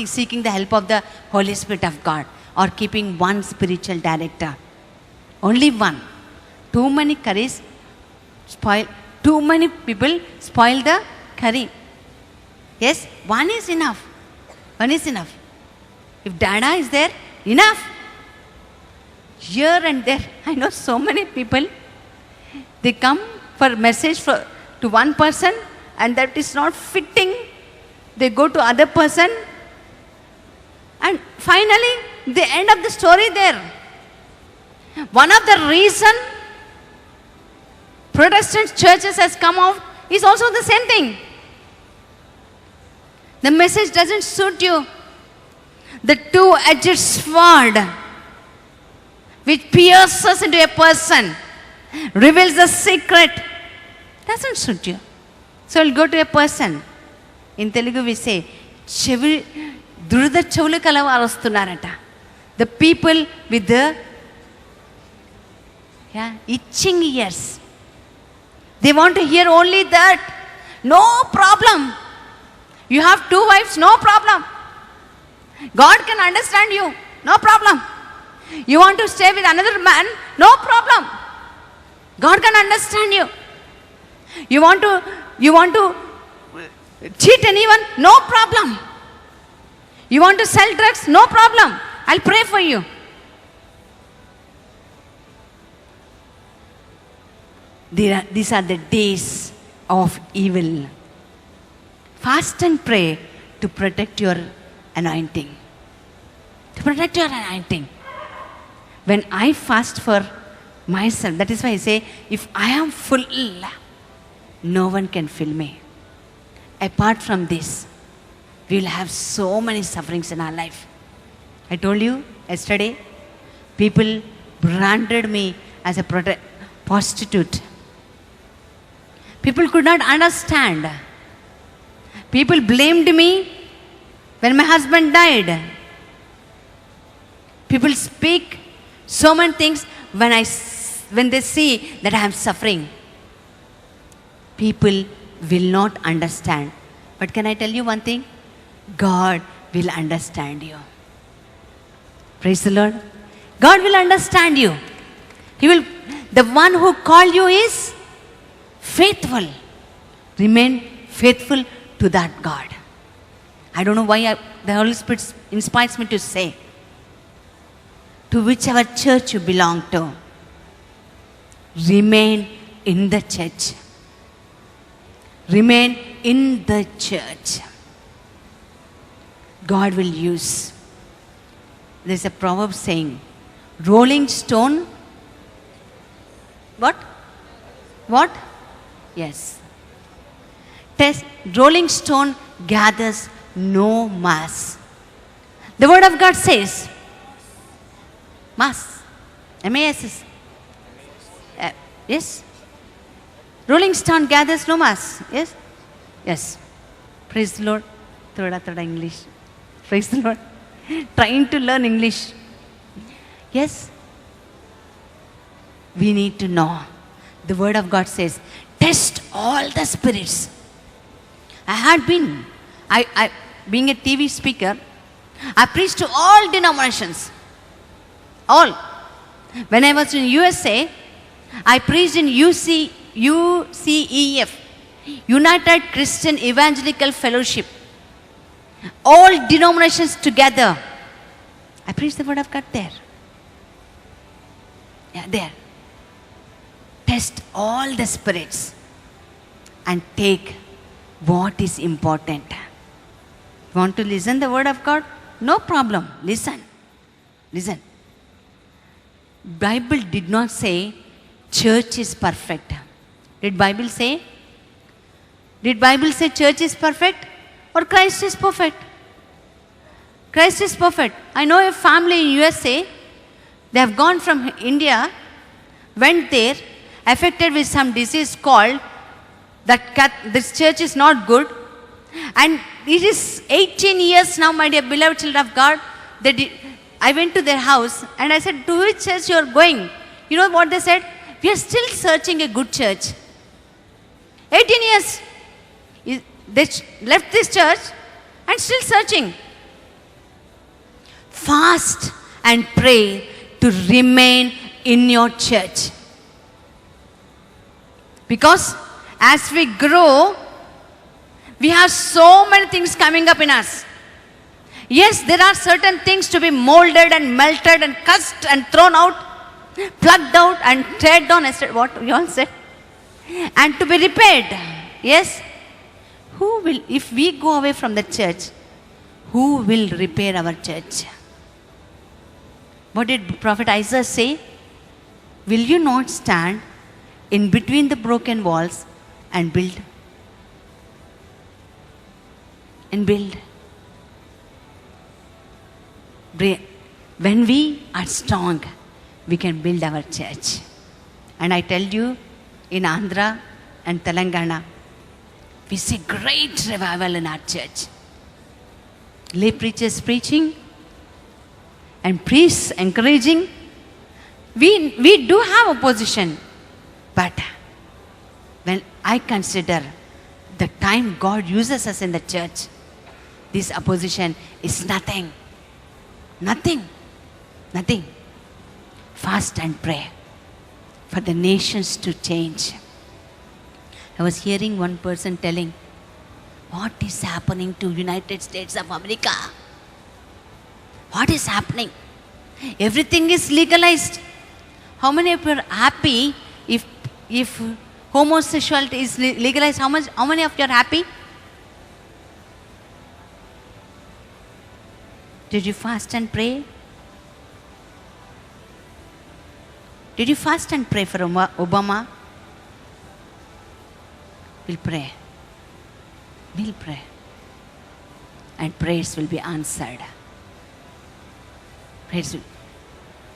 Speaker 2: seeking the help of the Holy Spirit of God, or keeping one spiritual director. Only one. Too many curries spoil, too many people spoil the curry. Yes, one is enough. One is enough. If Dada is there, enough. Here and there, I know so many people, they come for message to one person, and that is not fitting. They go to other person, and finally, the end of the story there. One of the reason Protestant churches has come out is also the same thing. The message doesn't suit you. The two-edged sword which pierces into a person, reveals the secret, doesn't suit you. So we'll go to a person. In Telugu we say, Durda Chavulu Kalavaru Vastunarata. The people with the itching ears. They want to hear only that. No problem. You have two wives, no problem. God can understand you, no problem. You want to stay with another man, no problem. God can understand you. You want to cheat anyone, no problem. You want to sell drugs, no problem. I'll pray for you. These are the days of evil. Fast and pray to protect your anointing. To protect your anointing. When I fast for myself, that is why I say, if I am full, no one can fill me. Apart from this, we will have so many sufferings in our life. I told you yesterday, people branded me as a prostitute. People could not understand. People blamed me when my husband died. People speak so many things when they see that I am suffering. People will not understand. But can I tell you one thing? God will understand you. Praise the Lord. God will understand you. The one who called you is faithful. Remain faithful to that God. I don't know why the Holy Spirit inspires me to say, to whichever church you belong to, remain in the church. Remain in the church. God will use. There's a proverb saying, rolling stone, what? What? Yes. Rolling stone gathers no mass. The word of God says, mass. M-A-S-S. Yes. Rolling stone gathers no mass. Yes? Yes. Praise the Lord. Thoda English. Praise the Lord. Trying to learn English. Yes. We need to know. The word of God says, test all the spirits. Being a TV speaker, I preached to all denominations. All. When I was in USA, I preached in UCEF, United Christian Evangelical Fellowship. All denominations together. I preached the word of God there. Yeah, there. Test all the spirits and take what is important. Want to listen the word of God? No problem. Listen. Listen. Bible did not say church is perfect. Did Bible say? Did Bible say church is perfect or Christ is perfect? Christ is perfect. I know a family in USA. They have gone from India, went there, affected with some disease called that this church is not good. And it is 18 years now, my dear beloved children of God. I went to their house and I said, to which church you are going? You know what they said? We are still searching a good church. 18 years. They left this church and still searching. Fast and pray to remain in your church. Because as we grow, we have so many things coming up in us. Yes, there are certain things to be molded and melted and cussed and thrown out, plucked out and teared down. I said, what you all said? And to be repaired. Yes. Who will, if we go away from the church, who will repair our church? What did Prophet Isaiah say? Will you not stand in between the broken walls and build? And build. When we are strong, we can build our church. And I tell you, in Andhra and Telangana, we see great revival in our church. Lay preachers preaching and priests encouraging. We do have opposition, but when I consider the time God uses us in the church, this opposition is nothing. Nothing. Nothing. Fast and pray for the nations to change. I was hearing one person telling, what is happening to United States of America? What is happening? Everything is legalized. How many of you are happy if homosexuality is legalized? How many of you are happy? Did you fast and pray? Did you fast and pray for Obama? We'll pray. We'll pray. And prayers will be answered. Prayers will.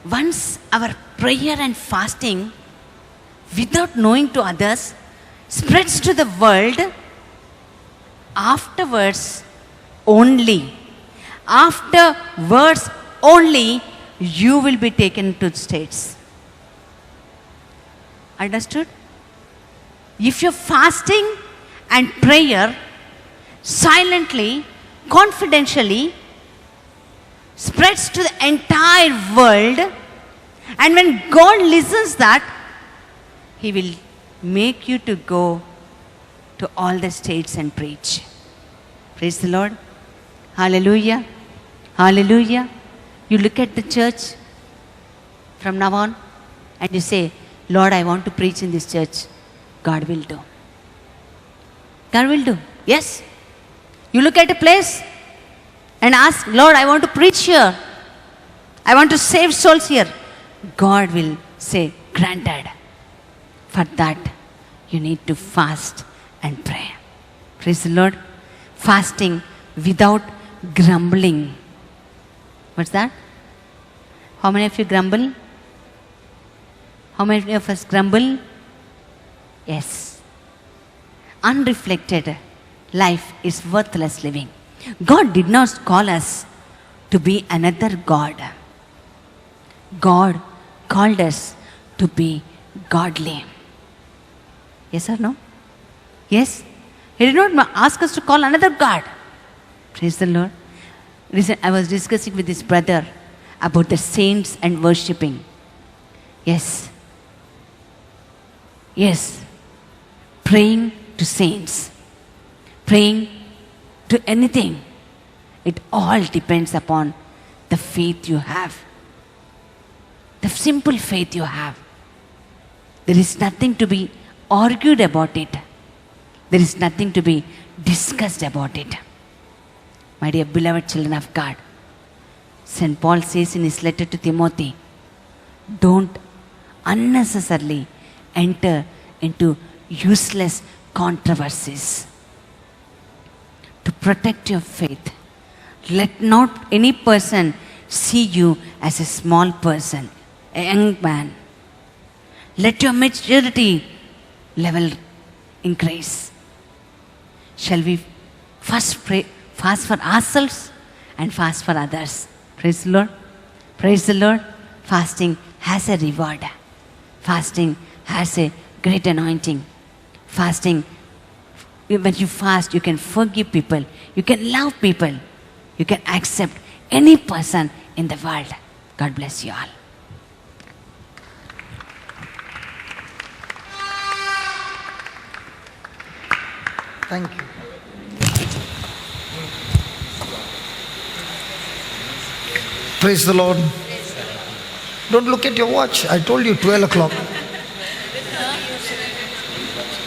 Speaker 2: Once our prayer and fasting, without knowing to others, spreads to the world, afterwards only, you will be taken to states. Understood? If you're fasting and prayer silently, confidentially, spreads to the entire world, and when God listens that, He will make you to go to all the states and preach. Praise the Lord. Hallelujah. Hallelujah. You look at the church from now on and you say, Lord, I want to preach in this church. God will do. God will do. Yes. You look at a place and ask, Lord, I want to preach here. I want to save souls here. God will say, granted. For that, you need to fast and pray. Praise the Lord. Fasting without grumbling. What's that? How many of you grumble? How many of us grumble? Yes. Unreflected life is worthless living. God did not call us to be another God. God called us to be godly. Yes or no? Yes? He did not ask us to call another God. Praise the Lord. Listen, I was discussing with this brother about the saints and worshipping. Yes. Yes, praying to saints, praying to anything, it all depends upon the faith you have, the simple faith you have. There is nothing to be argued about it. There is nothing to be discussed about it. My dear beloved children of God, St. Paul says in his letter to Timothy, don't unnecessarily enter into useless controversies. To protect your faith, let not any person see you as a small person, a young man. Let your maturity level increase. Shall we first pray, fast for ourselves and fast for others? Praise the Lord. Praise the Lord. Fasting has a reward. Fasting has a great anointing. Fasting, when you fast, you can forgive people. You can love people. You can accept any person in the world. God bless you all.
Speaker 1: Thank you. Praise the Lord. Don't look at your watch. I told you 12 o'clock.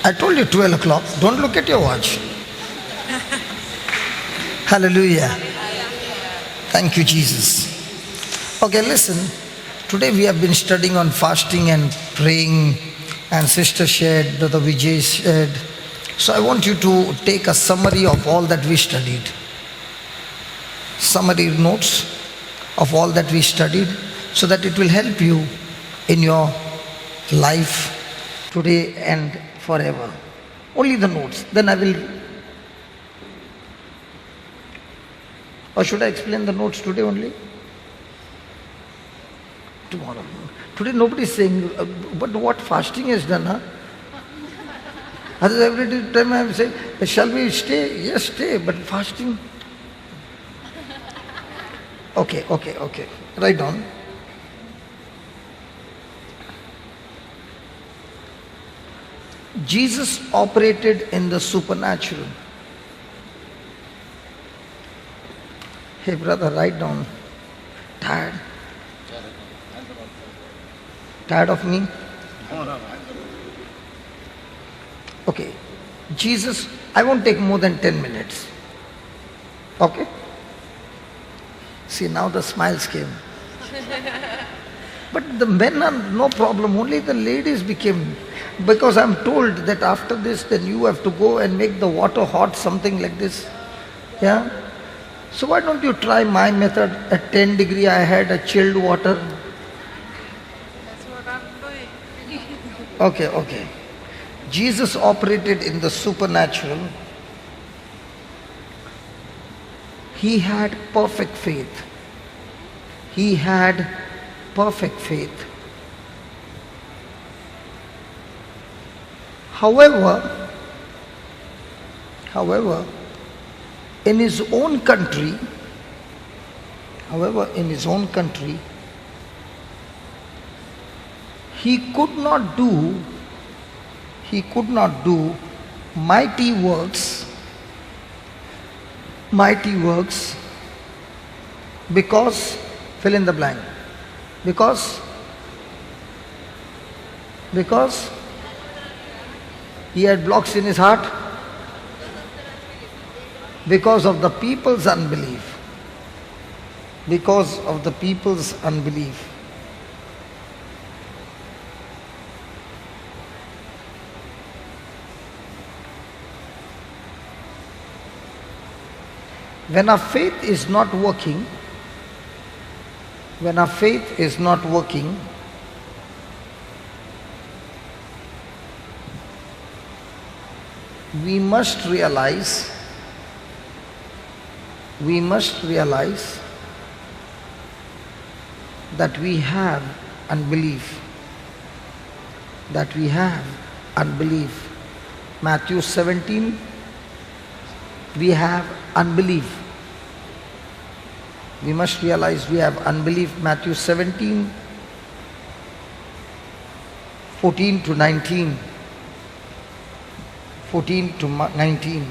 Speaker 1: I told you 12 o'clock. Don't look at your watch. Hallelujah. Thank you, Jesus. Okay, listen. Today we have been studying on fasting and praying, and Sister shared, Brother Vijay shared. So I want you to take a summary of all that we studied. Summary notes of all that we studied, so that it will help you in your life today and forever. Only the notes. Then I will... Or should I explain the notes today only? Tomorrow. Today nobody is saying, but what fasting has done, huh? Otherwise every time I am saying, shall we stay? Yes, stay, but fasting? Okay. Write down. Jesus operated in the supernatural. Hey brother, write down. Tired? Tired of me? Okay. Jesus, I won't take more than 10 minutes. Okay? See, now the smiles came. But the men are no problem, only the ladies became, because I'm told that after this then you have to go and make the water hot, something like this. Yeah? So why don't you try my method? At 10 degree I had a chilled water.
Speaker 3: That's what I'm doing.
Speaker 1: Okay. Jesus operated in the supernatural. He had perfect faith. He had perfect faith. However, in his own country, he could not do mighty works because, fill in the blank, because he had blocks in his heart, because of the people's unbelief. When our faith is not working, we must realize that we have unbelief. Matthew 17, we have unbelief. We must realize we have unbelief. Matthew 17, 14 to 19. 14 to 19.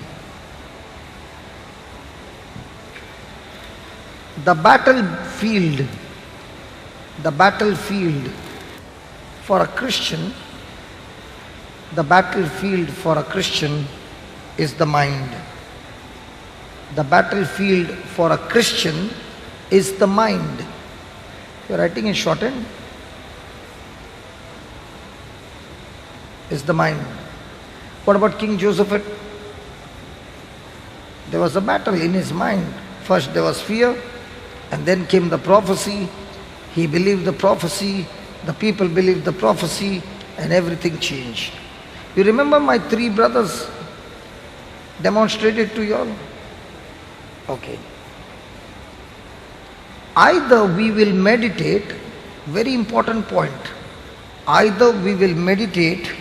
Speaker 1: The battlefield for a Christian, the battlefield for a Christian is the mind. The battlefield for a Christian is the mind. You're writing in shorthand? Is the mind. What about King Joseph? There was a battle in his mind. First there was fear, and then came the prophecy. He believed the prophecy, the people believed the prophecy, and everything changed. You remember my three brothers demonstrated to you all? Okay. Either we will meditate, very important point, either we will meditate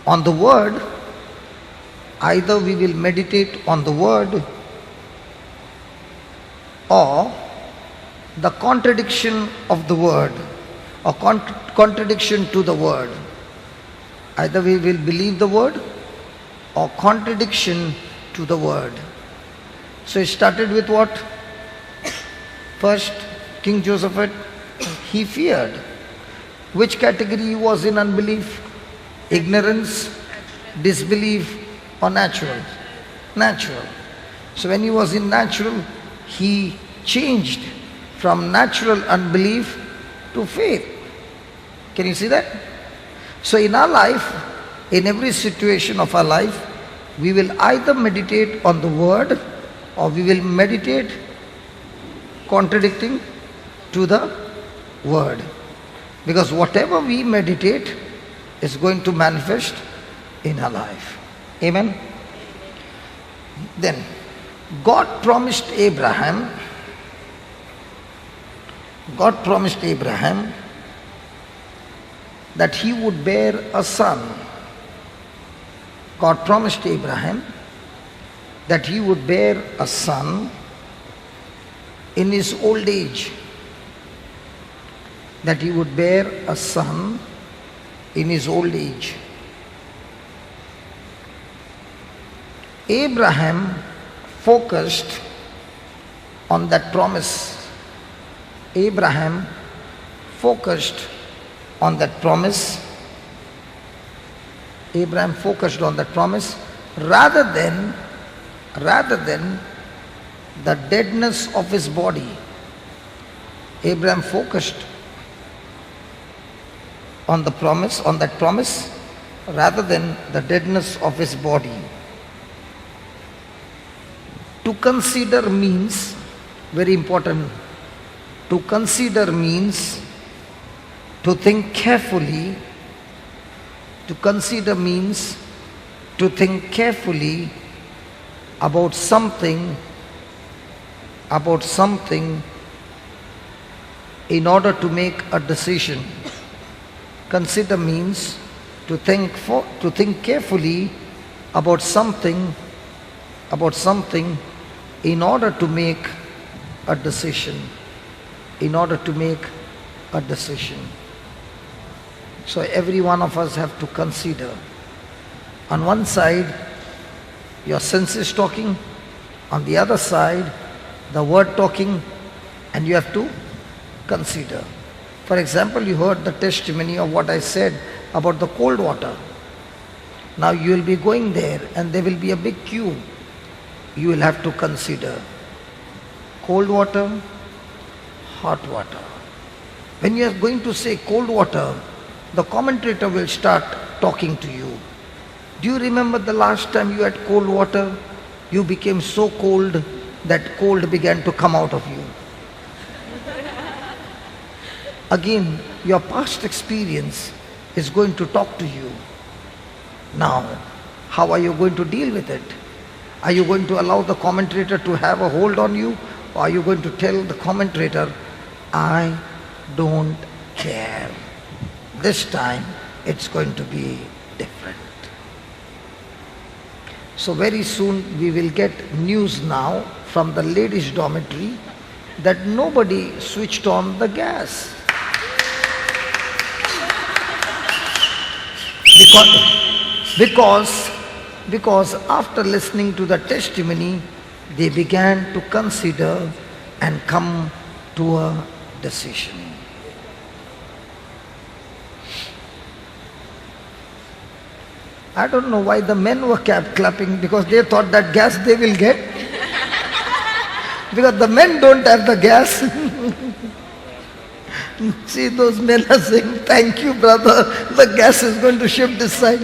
Speaker 1: on the word, either we will meditate on the word or the contradiction of the word or contradiction to the word. Either we will believe the word or contradiction to the word. So it started with what? First, King Joseph, he feared. Which category he was in unbelief? Ignorance, disbelief, or natural? Natural. So when he was in natural, he changed from natural unbelief to faith. Can you see that? So in our life, in every situation of our life, we will either meditate on the word or we will meditate contradicting to the word. Because whatever we meditate is going to manifest in our life. Amen? Then, God promised Abraham that he would bear a son. God promised Abraham that he would bear a son in his old age. That he would bear a son in his old age. Abraham focused on that promise. Abraham focused on that promise. Abraham focused on that promise rather than the deadness of his body. Abraham focused on that promise rather than the deadness of his body. To consider means, very important, to consider means to think carefully. To consider means to think carefully about something in order to make a decision. Consider means to think carefully about something in order to make a decision. In order to make a decision. So every one of us have to consider. On one side, your senses talking. On the other side, the word talking. And you have to consider. For example, you heard the testimony of what I said about the cold water. Now you will be going there and there will be a big queue. You will have to consider cold water, hot water. When you are going to say cold water, the commentator will start talking to you. Do you remember the last time you had cold water? You became so cold that cold began to come out of you. Again, your past experience is going to talk to you. Now, how are you going to deal with it? Are you going to allow the commentator to have a hold on you? Or are you going to tell the commentator, I don't care. This time it's going to be different. So very soon we will get news now from the ladies' dormitory that nobody switched on the gas. Because Because after listening to the testimony, they began to consider and come to a decision. I don't know why the men were clapping, because they thought that gas they will get. Because the men don't have the gas. See, those men are saying, thank you brother, the gas is going to shift this side.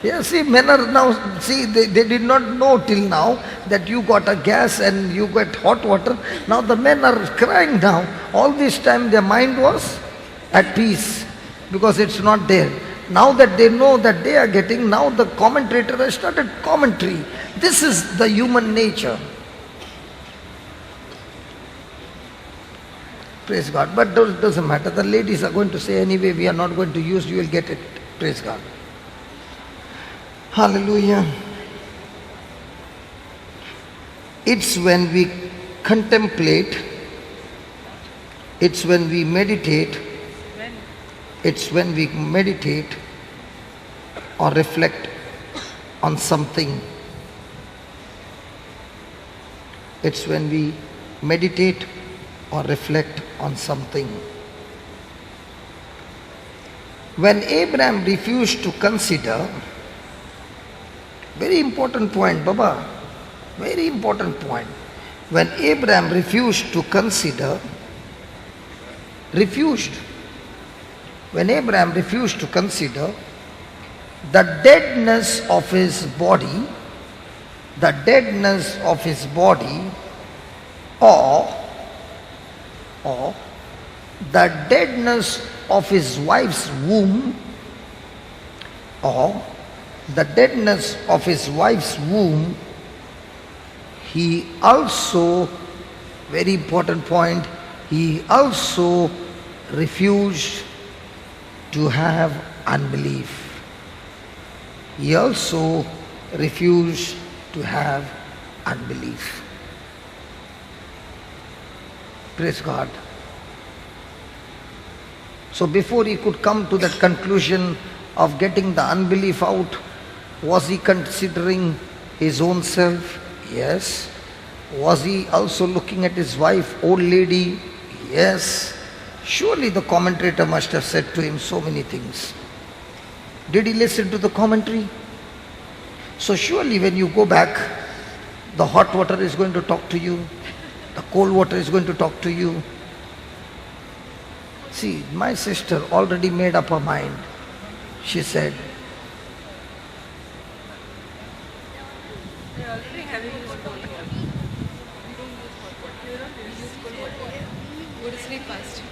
Speaker 1: Yeah, see, men are now, see, they did not know till now that you got a gas and you got hot water. Now the men are crying now. All this time their mind was at peace, because it's not there. Now that they know that they are getting, now the commentator has started commentary. This is the human nature. Praise God. But it doesn't matter. The ladies are going to say anyway, we are not going to use, you will get it. Praise God. Hallelujah. It's when we contemplate, it's when we meditate, it's when we meditate or reflect on something. It's when we meditate or reflect on something. When Abraham refused to consider, very important point, Baba, very important point. When Abraham refused to consider, when Abraham refused to consider the deadness of his body, or the deadness of his wife's womb, he also, very important point, he also refused to have unbelief. He also refused to have unbelief. Praise God. So before he could come to that conclusion of getting the unbelief out, was he considering his own self? Yes. Was he also looking at his wife, old lady? Yes. Surely the commentator must have said to him so many things. Did he listen to the commentary? So surely when you go back, the hot water is going to talk to you, the cold water is going to talk to you. See, my sister already made up her mind. She said,
Speaker 3: They already having this cold water. We don't use hot water. We use cold water. Go to sleep fast.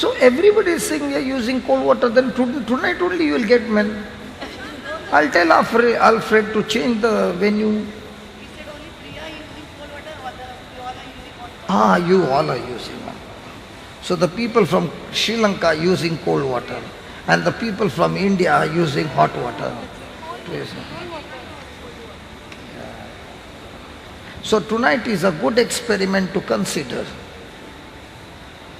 Speaker 1: so everybody is saying we are using cold water, then tonight only you will get men. I'll tell Alfred to change the venue. You all are using one. So the people from Sri Lanka are using cold water, and the people from India are using hot water. Praise God. Yeah. So tonight is a good experiment to consider.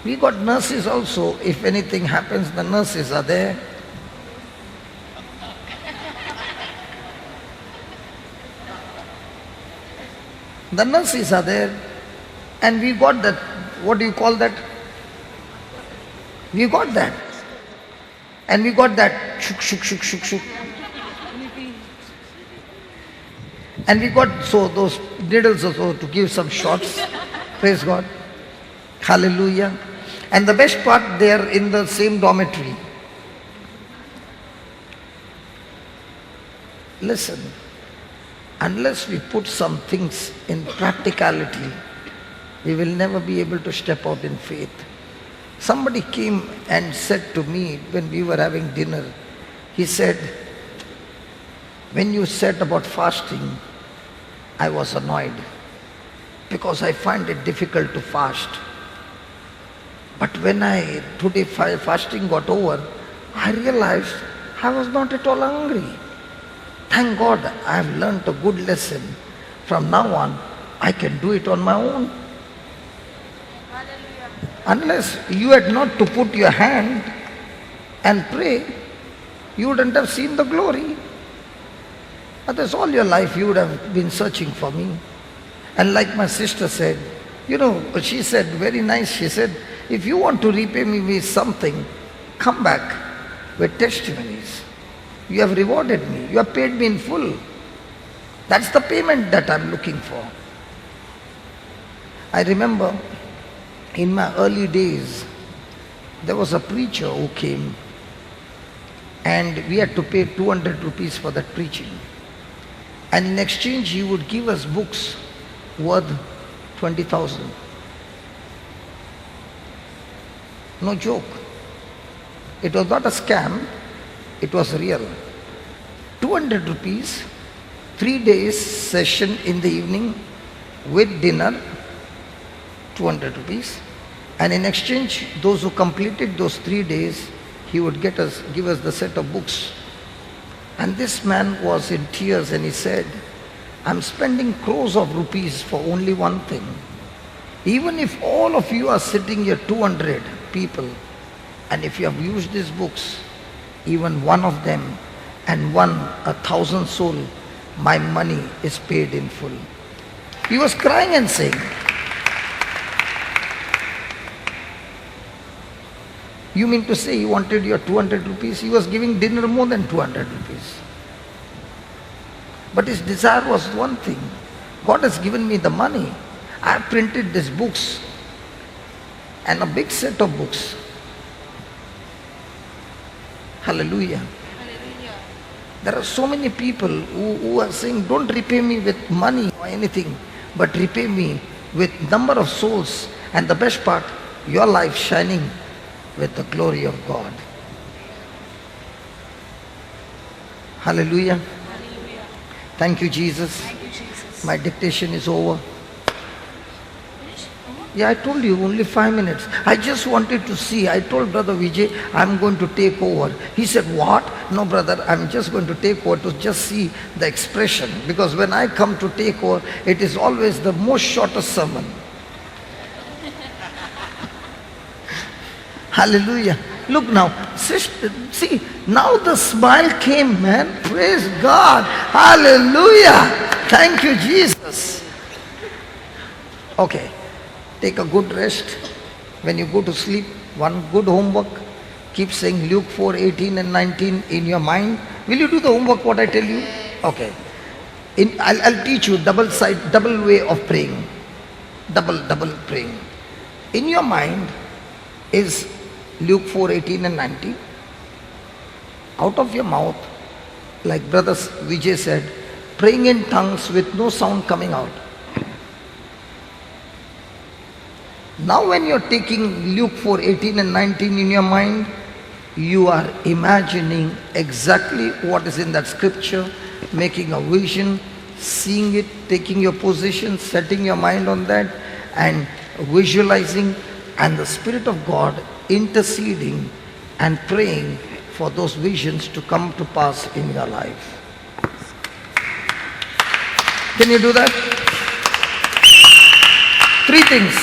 Speaker 1: We got nurses also. If anything happens, the nurses are there. The nurses are there. And we got that, what do you call that? We got that. And we got that shuk, shuk, shuk, shuk, shuk. And we got so those needles also to give some shots. Praise God. Hallelujah. And the best part, they are in the same dormitory. Listen, unless we put some things in practicality, we will never be able to step out in faith. Somebody came and said to me when we were having dinner, he said, when you said about fasting, I was annoyed because I find it difficult to fast. But when today fasting got over, I realized I was not at all hungry. Thank God I have learned a good lesson. From now on, I can do it on my own. Unless you had not to put your hand and pray, you wouldn't have seen the glory. Otherwise, all your life you would have been searching for me. And like my sister said, she said, very nice, she said, if you want to repay me with something, come back with testimonies. You have rewarded me. You have paid me in full. That's the payment that I'm looking for. I remember in my early days, there was a preacher who came and we had to pay 200 rupees for that preaching. And in exchange, he would give us books worth 20,000. No joke. It was not a scam, it was real. 200 rupees, 3 days session in the evening with dinner, 200 rupees. And in exchange, those who completed those 3 days, he would give us the set of books. And this man was in tears and he said, I'm spending crores of rupees for only one thing. Even if all of you are sitting here, 200 people, and if you have used these books, even one of them, and won 1,000 soul, my money is paid in full. He was crying and saying, you mean to say he wanted your 200 rupees? He was giving dinner more than 200 rupees. But his desire was one thing. God has given me the money. I have printed these books and a big set of books. Hallelujah.
Speaker 3: Hallelujah.
Speaker 1: There are so many people who are saying, don't repay me with money or anything, but repay me with number of souls. And the best part, your life shining with the glory of God. Hallelujah.
Speaker 3: Hallelujah.
Speaker 1: Thank you, Jesus.
Speaker 3: Thank you, Jesus.
Speaker 1: My dictation is over.
Speaker 3: Finish?
Speaker 1: Yeah, I told you only 5 minutes. I just wanted to see. I told Brother Vijay, I'm going to take over. He said, what? No, brother, I'm just going to take over to just see the expression. Because when I come to take over, it is always the most shortest sermon. Hallelujah. Look now, sister, see, now the smile came, man. Praise God. Hallelujah. Thank you, Jesus. Okay. Take a good rest. When you go to sleep, one good homework. Keep saying Luke 4:18 and 19 in your mind. Will you do the homework what I tell you? Okay. I'll teach you double way of praying. Double praying. In your mind is Luke 4:18 and 19. Out of your mouth, like Brother Vijay said, praying in tongues with no sound coming out. Now when you're taking Luke 4:18 and 19 in your mind, you are imagining exactly what is in that scripture, making a vision, seeing it, taking your position, setting your mind on that, and visualizing, and the Spirit of God interceding and praying for those visions to come to pass in your life. Can you do that? 3 things.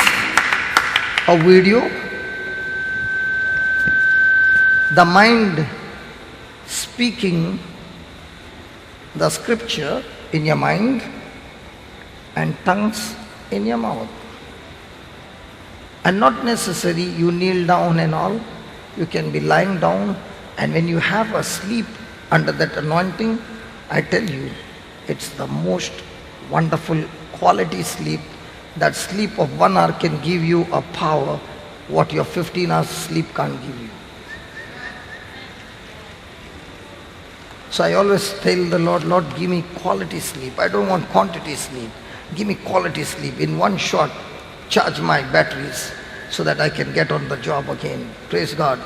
Speaker 1: A video, the mind speaking the scripture in your mind, and tongues in your mouth. And not necessary you kneel down and all. You can be lying down, and when you have a sleep under that anointing, I tell you, it's the most wonderful quality sleep. That sleep of 1 hour can give you a power what your 15 hours sleep can't give you. So I always tell the Lord, Lord, give me quality sleep. I don't want quantity sleep. Give me quality sleep. In one shot, charge my batteries so that I can get on the job again. Praise God.